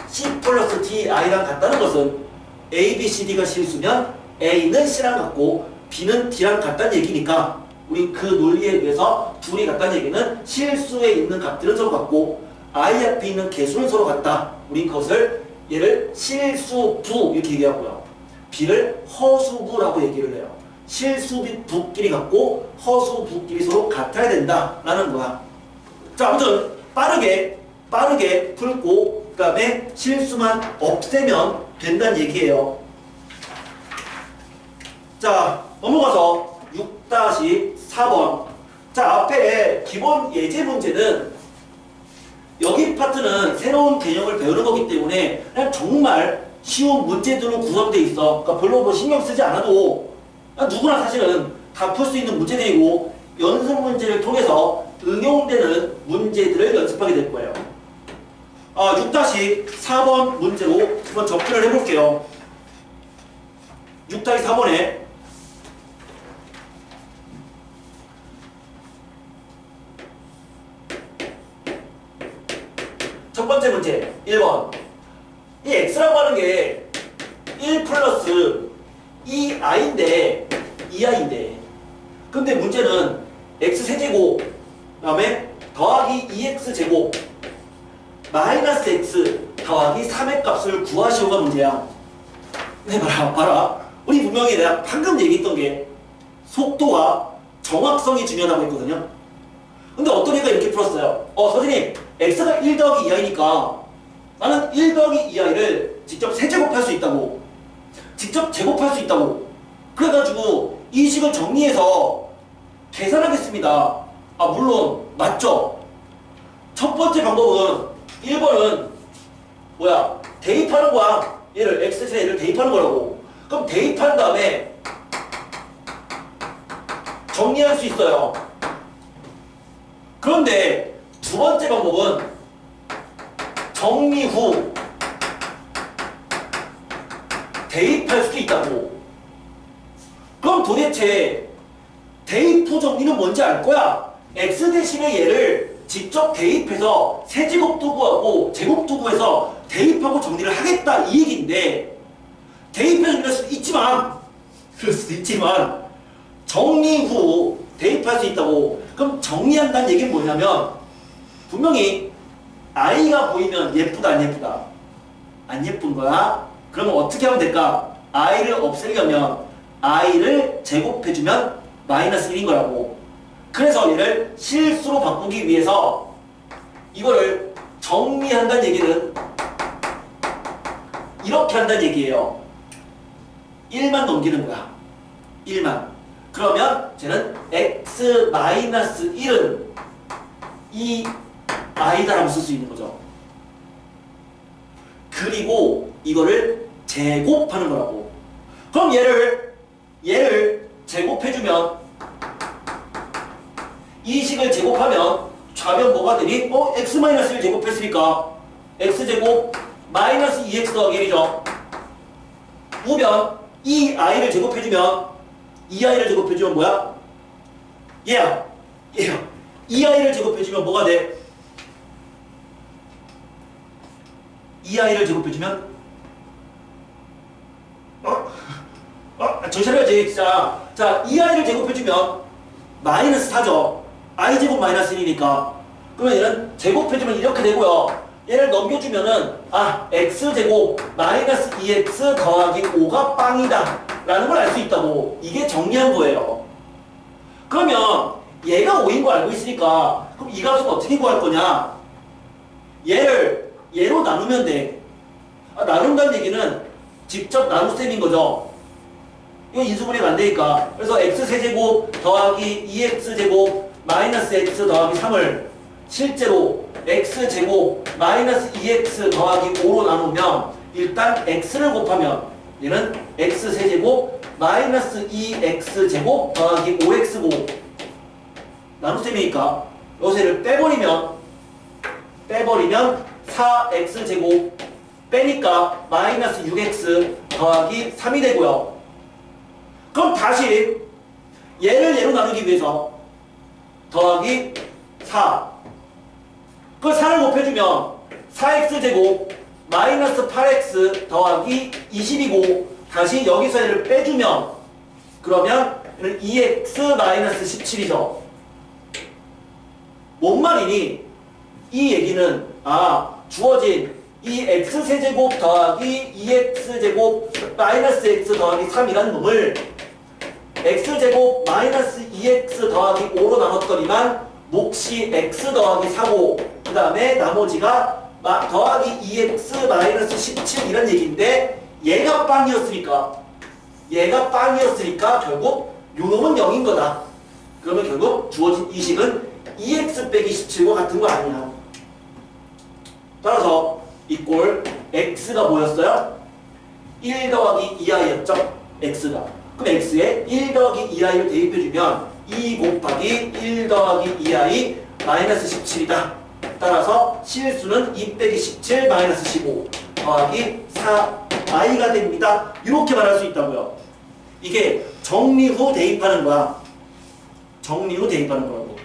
c 플러스 di랑 같다는 것은 a, b, c, d가 실수면 a는 c랑 같고 b는 d랑 같다는 얘기니까 우리 그 논리에 의해서 둘이 같다는 얘기는 실수에 있는 값들은 서로 같고 i 앞에 있는 개수는 서로 같다. 우리 그것을 얘를 실수부 이렇게 얘기하고요. b를 허수부라고 얘기를 해요. 실수부끼리 같고 허수부끼리 서로 같아야 된다라는 거야. 자, 아무튼 빠르게 풀고 그 다음에 실수만 없애면 된다는 얘기예요. 자, 넘어가서 6-4번. 자, 앞에 기본 예제 문제는 여기 파트는 새로운 개념을 배우는 거기 때문에 그냥 정말 쉬운 문제들로 구성되어 있어. 그러니까 별로 뭐 신경 쓰지 않아도 누구나 사실은 다 풀 수 있는 문제들이고 연습 문제를 통해서 응용되는 문제들을 연습하게 될 거예요. 6-4번 문제로 한번 접근을 해볼게요. 6-4번에 첫 번째 문제 1번. 이 x라고 하는 게 1 플러스 2i인데 2i인데 근데 문제는 x세제곱 그 다음에 더하기 2x제곱 마이너스 x 더하기 3의 값을 구하시오가 문제야. 네, 봐라. 우리 분명히 내가 방금 얘기했던 게 속도와 정확성이 중요하다고 했거든요. 근데 어떤 애가 이렇게 풀었어요. 선생님, x가 1 더하기 2i니까 나는 1 더하기 2i를 직접 세제곱할 수 있다고. 직접 제곱할 수 있다고. 그래가지고 이 식을 정리해서 계산하겠습니다. 물론 맞죠. 첫 번째 방법은 1번은 뭐야? 대입하는 거야. 얘를 x세를 대입하는 거라고. 그럼 대입한 다음에 정리할 수 있어요. 그런데 두 번째 방법은 정리 후 대입할 수도 있다고. 그럼 도대체 대입 후 정리는 뭔지 알 거야. x 대신에 얘를 직접 대입해서 세제곱도 구하고 제곱도 구해서 대입하고 정리를 하겠다 이 얘기인데 대입해서 정리할 수도 있지만 그럴 수도 있지만 정리 후 대입할 수 있다고. 그럼 정리한다는 얘기는 뭐냐면 분명히 i가 보이면 예쁘다 안 예쁘다? 안 예쁜 거야. 그러면 어떻게 하면 될까? i를 없애려면 i를 제곱해주면 마이너스 1인 거라고. 그래서 얘를 실수로 바꾸기 위해서 이거를 정리한다는 얘기는 이렇게 한다는 얘기예요. 1만 넘기는 거야. 1만. 그러면 쟤는 x-1은 이 i다라고 쓸 수 있는 거죠. 그리고 이거를 제곱하는 거라고. 그럼 얘를 제곱해주면 이 식을 제곱하면 좌변 뭐가 되니? x-1 제곱했으니까 x제곱 마이너스 2x 더하기 1이죠. 우변 이 i를 제곱해주면 이 i를 제곱해주면 뭐야? 얘야. 이 i를 제곱해주면 뭐가 돼? 이 i를 제곱해주면 정신 차려야지 진짜. 자, 이 i를 제곱해주면 마이너스 4죠. i제곱 마이너스 1이니까. 그러면 얘는 제곱해주면 이렇게 되고요. 얘를 넘겨주면은 x제곱 마이너스 2x 더하기 5가 빵이다 라는 걸 알 수 있다고. 이게 정리한 거예요. 그러면 얘가 5인 거 알고 있으니까 그럼 이 값은 어떻게 구할 거냐? 얘를 얘로 나누면 돼. 나눈다는 얘기는 직접 나눗셈인 거죠. 이거 인수분해가 안 되니까. 그래서 x세제곱 더하기 2x제곱 마이너스 x 더하기 3을 실제로 x제곱 마이너스 2x 더하기 5로 나누면 일단 x를 곱하면 얘는 x세제곱 마이너스 2x제곱 더하기 5x고 나눗셈이니까 요새를 빼버리면 4x제곱 빼니까 마이너스 6x 더하기 3이 되고요. 그럼 다시 얘를 얘로 나누기 위해서 더하기 4 그 4를 곱해주면 4x제곱 마이너스 8x 더하기 20이고 다시 여기서 얘를 빼주면 그러면 2x 마이너스 17이죠. 뭔 말이니? 이 얘기는 주어진 이 x세제곱 더하기 2x제곱 마이너스 x 더하기 3이라는 놈을 x제곱 마이너스 2x 더하기 5로 나눴더니만 몫이 x 더하기 4고 그 다음에 나머지가 더하기 2x 마이너스 17 이런 얘기인데 얘가 빵이었으니까 결국 요놈은 0인 거다. 그러면 결국 주어진 이 식은 2x 빼기 17과 같은 거 아니냐. 따라서 이 꼴 x가 뭐였어요? 1 더하기 2i였죠? x가. 그럼 x에 1 더하기 2i를 대입해주면 2 곱하기 1 더하기 2i 마이너스 17이다. 따라서 실수는 2 빼기 17 마이너스 15 더하기 4i가 됩니다. 이렇게 말할 수 있다고요. 이게 정리 후 대입하는 거야. 정리 후 대입하는 거라고.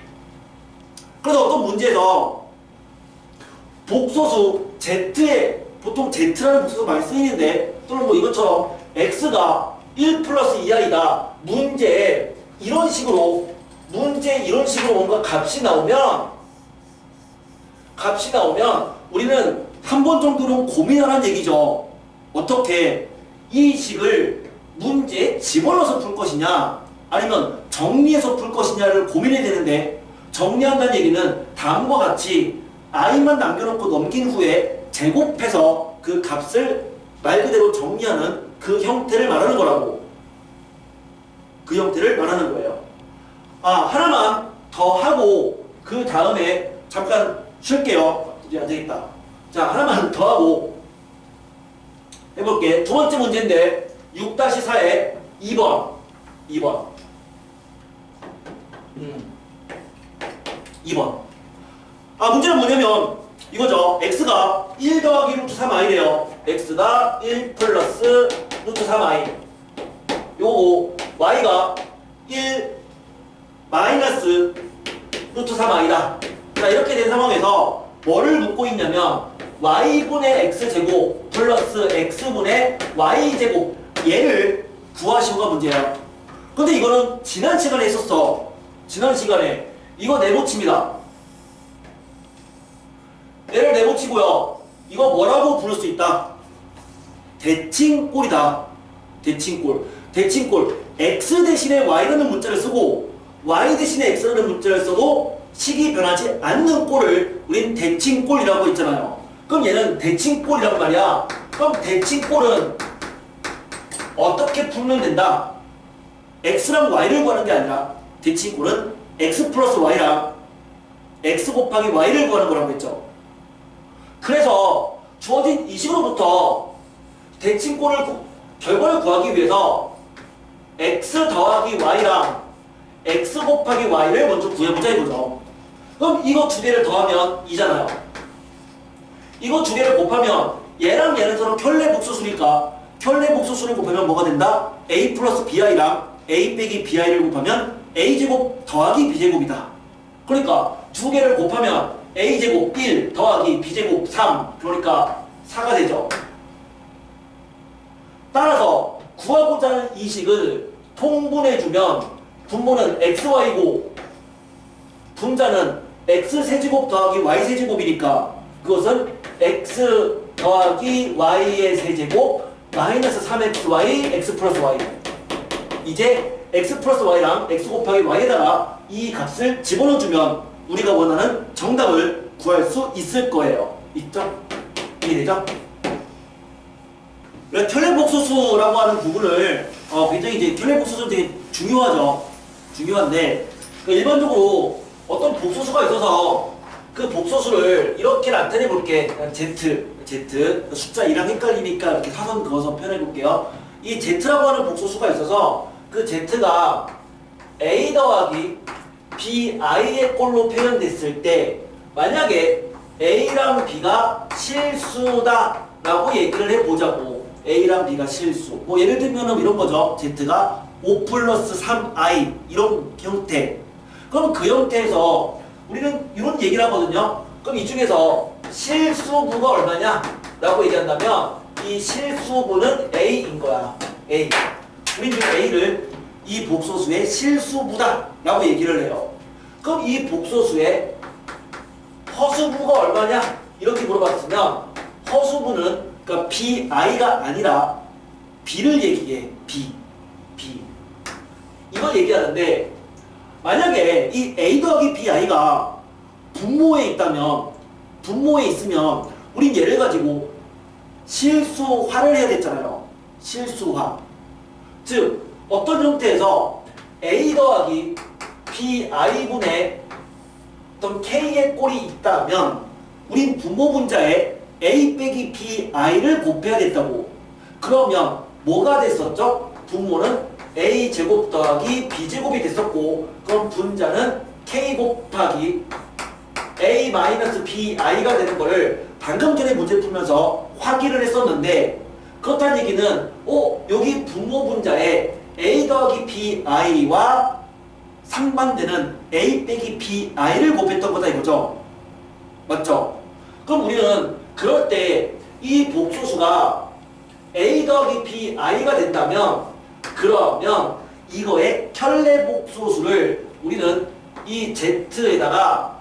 그래서 어떤 문제에서 복소수 Z에 보통 Z라는 복소수가 많이 쓰이는데 또는 뭐 이것처럼 X가 1 플러스 2i다. 문제에 이런 식으로 뭔가 값이 나오면 우리는 한 번 정도는 고민하라는 얘기죠. 어떻게 이 식을 문제에 집어넣어서 풀 것이냐 아니면 정리해서 풀 것이냐를 고민해야 되는데 정리한다는 얘기는 다음과 같이 i만 남겨놓고 넘긴 후에 제곱해서 그 값을 말 그대로 정리하는 그 형태를 말하는 거라고. 그 형태를 말하는 거예요. 하나만 더 하고 그 다음에 잠깐 쉴게요. 이제 안 되겠다. 자, 하나만 더 하고 해볼게. 두 번째 문제인데 6-4에 2번 2번 문제는 뭐냐면 이거죠. x가 1 더하기 루트 3i래요. x가 1 플러스 루트 3i 요거 y가 1 마이너스 루트 3i다. 자, 이렇게 된 상황에서 뭐를 묻고 있냐면 y분의 x제곱 플러스 x분의 y제곱 얘를 구하시오가 문제야. 근데 이거는 지난 시간에 있었어. 지난 시간에 이거 내보칩니다. 얘를 내보치고요. 이거 뭐라고 부를 수 있다? 대칭꼴이다. 대칭꼴. x 대신에 y라는 문자를 쓰고 y 대신에 x라는 문자를 써도 식이 변하지 않는 꼴을 우린 대칭꼴이라고 했잖아요. 그럼 얘는 대칭꼴이란 말이야. 그럼 대칭꼴은 어떻게 풀면 된다? x랑 y를 구하는 게 아니라 대칭꼴은 x 플러스 y랑 x 곱하기 y를 구하는 거라고 했죠. 그래서 주어진 이 식으로부터 대칭꼴을 결과를 구하기 위해서 x 더하기 y랑 x 곱하기 y를 먼저 구해보자 이거죠. 그럼 이거 두 개를 더하면 2잖아요. 이거 두 개를 곱하면 얘랑 얘는 서로 켤레복소수니까 켤레복소수를 곱하면 뭐가 된다? a 플러스 bi랑 a 빼기 bi를 곱하면 a제곱 더하기 b제곱이다. 그러니까 두 개를 곱하면 a제곱 1 더하기 b제곱 3 그러니까 4가 되죠. 따라서 구하고자 하는 이 식을 통분해주면 분모는 xy고 분자는 x세제곱 더하기 y세제곱이니까 그것은 x 더하기 y의 세제곱 마이너스 3xy x 플러스 y. 이제 x 플러스 y랑 x 곱하기 y에다가 이 값을 집어넣어주면 우리가 원하는 정답을 구할 수 있을 거예요. 있죠? 이해되죠? 켤레복소수라고 하는 부분을 굉장히 이제 켤레복소수는 되게 중요하죠. 중요한데 일반적으로 어떤 복소수가 있어서 그 복소수를 이렇게 나타내 볼게. Z 숫자 2랑 헷갈리니까 이렇게 사선 그어서 표현해 볼게요. 이 Z라고 하는 복소수가 있어서 그 Z가 A 더하기 BI의 꼴로 표현됐을 때 만약에 A랑 B가 실수다 라고 얘기를 해보자고. A랑 B가 실수. 뭐 예를 들면 이런 거죠. Z가 5 플러스 3i 이런 형태. 그럼 그 형태에서 우리는 이런 얘기를 하거든요. 그럼 이 중에서 실수부가 얼마냐? 라고 얘기한다면 이 실수부는 A인 거야. A. 우린 지금 A를 이 복소수의 실수부다 라고 얘기를 해요. 그럼 이 복소수의 허수부가 얼마냐? 이렇게 물어봤으면 허수부는 그러니까 BI가 아니라 B를 얘기해. B. 이걸 얘기하는데 만약에 이 A 더하기 BI가 분모에 있으면 우린 얘를 가지고 실수화를 해야 됐잖아요. 실수화. 즉 어떤 형태에서 A 더하기 BI분의 어떤 K의 꼴이 있다면 우린 분모 분자에 A 빼기 BI를 곱해야 됐다고. 그러면 뭐가 됐었죠? 분모는 A제곱 더하기 B제곱이 됐었고 그럼 분자는 K 곱하기 a-bi가 되는 거를 방금 전에 문제 풀면서 확인을 했었는데, 그렇다는 얘기는 여기 분모 분자에 a 더하기 bi와 상반되는 a 빼기 bi를 곱했던 거다 이거죠. 맞죠? 그럼 우리는 그럴 때 이 복소수가 a 더하기 bi가 된다면, 그러면 이거의 켤레 복소수를 우리는 이 z에다가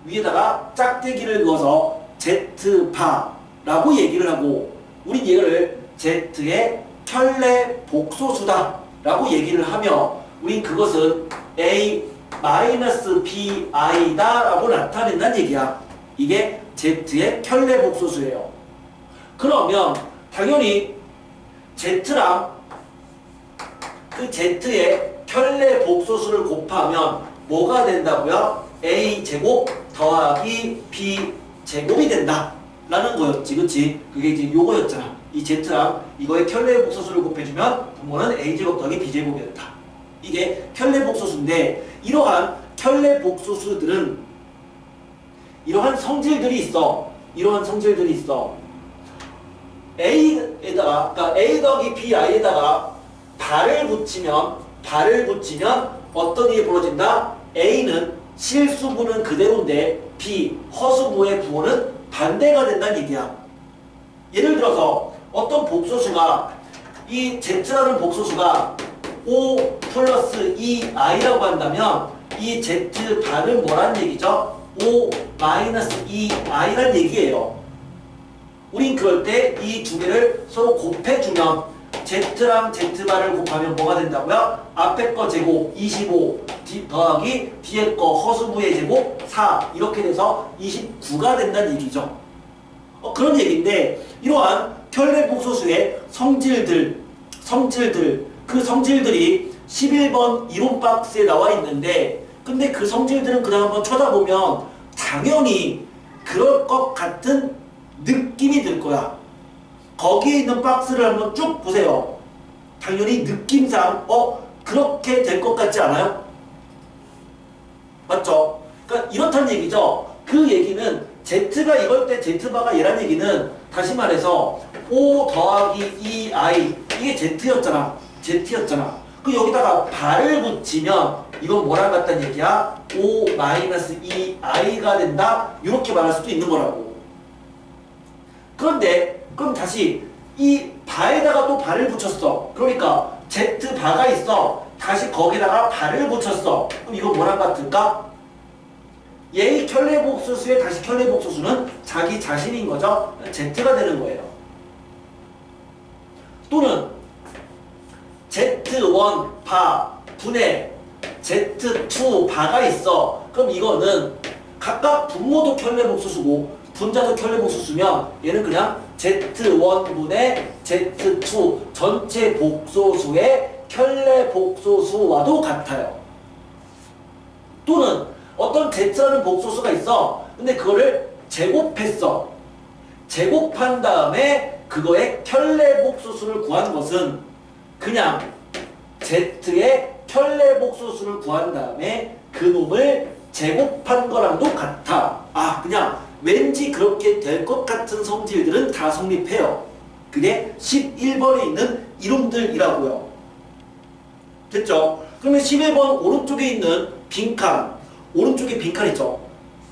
위에다가 짝대기를 그어서 z바라고 얘기를 하고, 우린 이거를 z의 켤레 복소수다 라고 얘기를 하며, 우린 그것은 a-bi다 라고 나타낸다는 얘기야. 이게 z의 켤레 복소수예요. 그러면 당연히 z랑 그 z의 켤레 복소수를 곱하면 뭐가 된다고요? a제곱 더하기 b제곱이 된다 라는 거였지, 그치? 그게 이제 요거였잖아. 이 z랑 이거의 켤레 복소수를 곱해주면 분모는 a제곱 더하기 b제곱이었다. 이게 켤레 복소수인데, 이러한 켤레 복소수들은 이러한 성질들이 있어. a에다가, 그러니까 a 더하기 bi에다가 발을 붙이면 어떤 일이 벌어진다? a는 실수부는 그대로인데 b, 허수부의 부호는 반대가 된다는 얘기야. 예를 들어서 어떤 복소수가, 이 z라는 복소수가 5 플러스 2i라고 한다면 이 z반은 뭐란 얘기죠? 5 마이너스 2i란 얘기예요. 우린 그럴 때 이 두 개를 서로 곱해주면 z랑 z반을 곱하면 뭐가 된다고요? 앞에 거 제곱 25 더하기 뒤에 거 허수부의 제곱 4, 이렇게 돼서 29가 된다는 얘기죠. 그런 얘기인데, 이러한 켤레 복소수의 성질들, 그 성질들이 11번 이론 박스에 나와 있는데, 근데 그 성질들은 그냥 한번 쳐다보면 당연히 그럴 것 같은 느낌이 들 거야. 거기에 있는 박스를 한번 쭉 보세요. 당연히 느낌상 그렇게 될 것 같지 않아요? 맞죠? 그러니까 이렇다는 얘기죠. 그 얘기는 z가 이걸 때 z바가 얘란 얘기는, 다시 말해서 5 더하기 2i, 이게 z였잖아. 그 여기다가 발을 붙이면 이건 뭐랑 같다는 얘기야? 5 마이너스 2i가 된다, 이렇게 말할 수도 있는 거라고. 그런데 그럼 다시 이 바에다가 또 발을 붙였어. 그러니까 z바가 있어. 다시 거기다가 발을 붙였어. 그럼 이거 뭐랑 같을까? 얘의 켤레 복소수의 다시 켤레 복소수는 자기 자신인 거죠. z가 되는 거예요. 또는 z1 바 분의 z2 바가 있어. 그럼 이거는 각각 분모도 켤레 복소수고 분자도 켤레 복소수면 얘는 그냥 z1분의 z2 전체 복소수의 켤레 복소수와도 같아요. 또는 어떤 z라는 복소수가 있어. 근데 그거를 제곱했어. 제곱한 다음에 그거의 켤레 복소수를 구한 것은 그냥 z의 켤레 복소수를 구한 다음에 그 놈을 제곱한 거랑도 같아. 그냥 왠지 그렇게 될 것 같은 성질들은 다 성립해요. 그게 11번에 있는 이름들이라고요. 됐죠? 그러면 11번 오른쪽에 있는 빈칸, 오른쪽에 빈칸 있죠?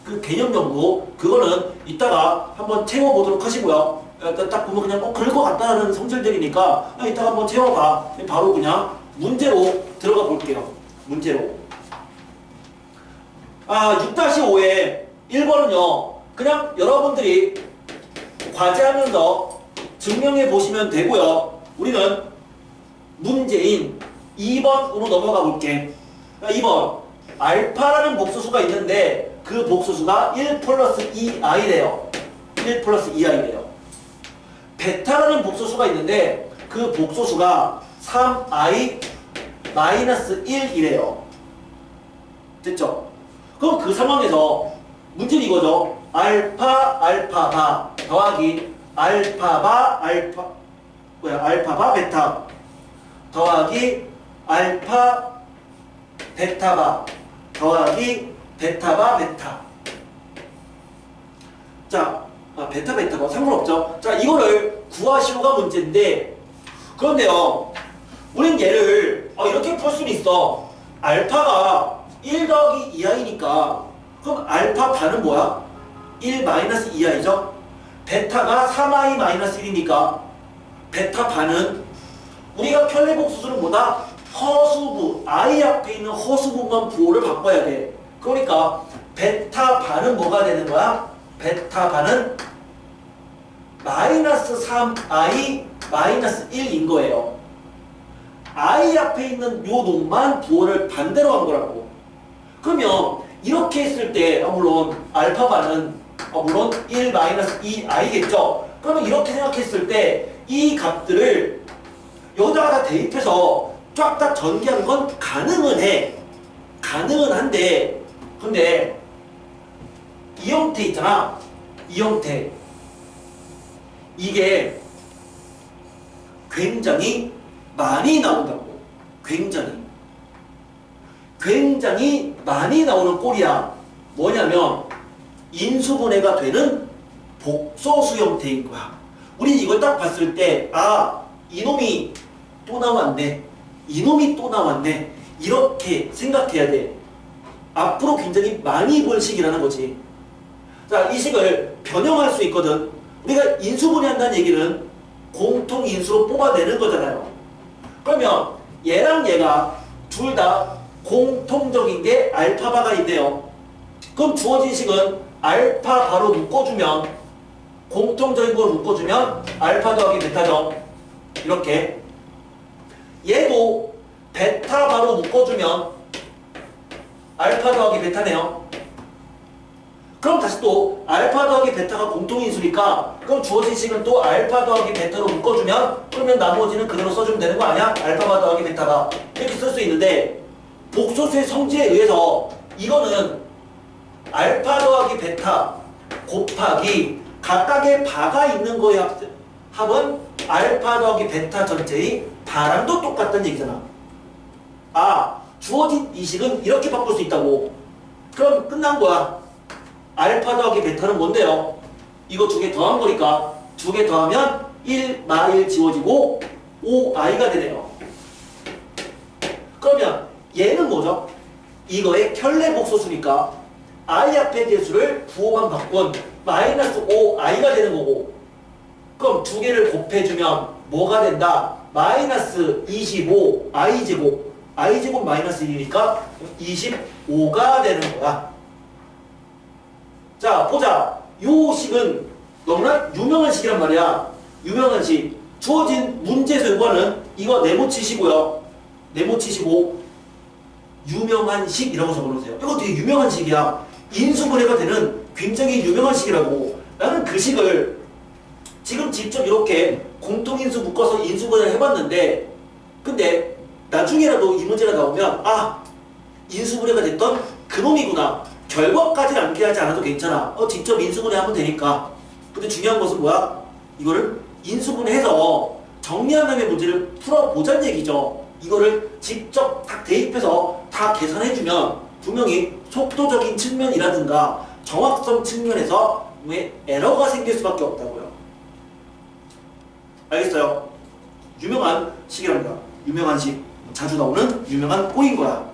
그 개념 연구, 그거는 이따가 한번 채워보도록 하시고요. 딱 보면 그냥 그럴 것 같다는 성질들이니까 이따가 한번 채워봐. 바로 그냥 문제로 들어가 볼게요. 문제로. 6-5에 1번은요. 그냥 여러분들이 과제하면서 증명해 보시면 되고요. 우리는 문제인 2번으로 넘어가 볼게. 2번. 알파라는 복소수가 있는데 그 복소수가 1 플러스 2i래요. 1 플러스 2i래요. 베타라는 복소수가 있는데 그 복소수가 3i 마이너스 1이래요. 됐죠? 그럼 그 상황에서 문제는 이거죠. 알파바 더하기 알파바 베타 더하기 알파 베타바 더하기 베타바 베타. 자, 베타 베타가 상관없죠. 자, 이거를 구하시오가 문제인데, 그런데요, 우린 얘를 이렇게 풀 수는 있어. 알파가 1 더하기 2i니까 그럼 알파 반은 뭐야? 1 마이너스 2i죠. 베타가 3i 마이너스 1이니까 베타 반은 우리가 편례복수수는 뭐다? 허수부, i 앞에 있는 허수부만 부호를 바꿔야 돼. 그러니까 베타 반은 뭐가 되는 거야? 베타 반은 마이너스 3i 마이너스 1인 거예요. i 앞에 있는 요 놈만 부호를 반대로 한 거라고. 그러면 이렇게 했을 때 물론 알파 반은 물론 1 마이너스 2i겠죠. 그러면 이렇게 생각했을 때 이 값들을 여기다가 다 대입해서 쫙 다 전개하는 건 가능은 해. 가능은 한데, 근데 이 형태 있잖아. 이 형태. 이게 굉장히 많이 나온다고. 굉장히 많이 나오는 꼴이야. 뭐냐면 인수분해가 되는 복소수 형태인 거야. 우리 이걸 딱 봤을 때 이놈이 또 나왔네. 이놈이 또 나왔네. 이렇게 생각해야 돼. 앞으로 굉장히 많이 볼 식이라는 거지. 자, 이 식을 변형할 수 있거든. 우리가 인수분해한다는 얘기는 공통인수로 뽑아내는 거잖아요. 그러면 얘랑 얘가 둘 다 공통적인 게 알파바가 있네요. 그럼 주어진 식은 알파 바로 묶어주면, 공통적인 걸 묶어주면 알파 더하기 베타죠. 이렇게. 얘도 베타 바로 묶어주면 알파 더하기 베타네요. 그럼 다시 또 알파 더하기 베타가 공통인수니까 그럼 주어진 식은 또 알파 더하기 베타로 묶어주면, 그러면 나머지는 그대로 써주면 되는 거 아니야? 알파바 더하기 베타가. 이렇게 쓸 수 있는데, 복소수의 성질에 의해서 이거는 알파 더하기 베타 곱하기 각각의 바가 있는 거의 합은 알파 더하기 베타 전체의 바랑도 똑같다는 얘기잖아. 주어진 이 식은 이렇게 바꿀 수 있다고. 그럼 끝난 거야. 알파 더하기 베타는 뭔데요? 이거 두 개 더한 거니까 두 개 더하면 1 마 1 지워지고 5i가 되네요. 그러면 얘는 뭐죠? 이거의 편례복소수니까 i 앞에 개수를 부호만 바꾼 마이너스 5i가 되는 거고, 그럼 두 개를 곱해주면 뭐가 된다? 마이너스 25 i제곱, i제곱 마이너스 1이니까 25가 되는 거야. 자, 보자. 요 식은 너무나 유명한 식이란 말이야. 유명한 식. 주어진 문제에서 요거는 이거 네모치시고요. 네모치시고 유명한 식이라고 적어놓으세요. 이거 되게 유명한 식이야. 인수분해가 되는 굉장히 유명한 식이라고. 나는 그 식을 지금 직접 이렇게 공통인수 묶어서 인수분해를 해봤는데, 근데 나중에라도 이 문제가 나오면 인수분해가 됐던 그놈이구나. 결과까지는 암기하지 않아도 괜찮아. 직접 인수분해하면 되니까. 근데 중요한 것은 뭐야? 이거를 인수분해해서 정리한 다음에 문제를 풀어보자는 얘기죠. 이거를 직접 딱 대입해서 다 계산해주면 분명히 속도적인 측면이라든가 정확성 측면에서 왜 에러가 생길 수밖에 없다고요. 알겠어요? 유명한 식이랍니다. 유명한 식. 자주 나오는 유명한 꼴인 거야.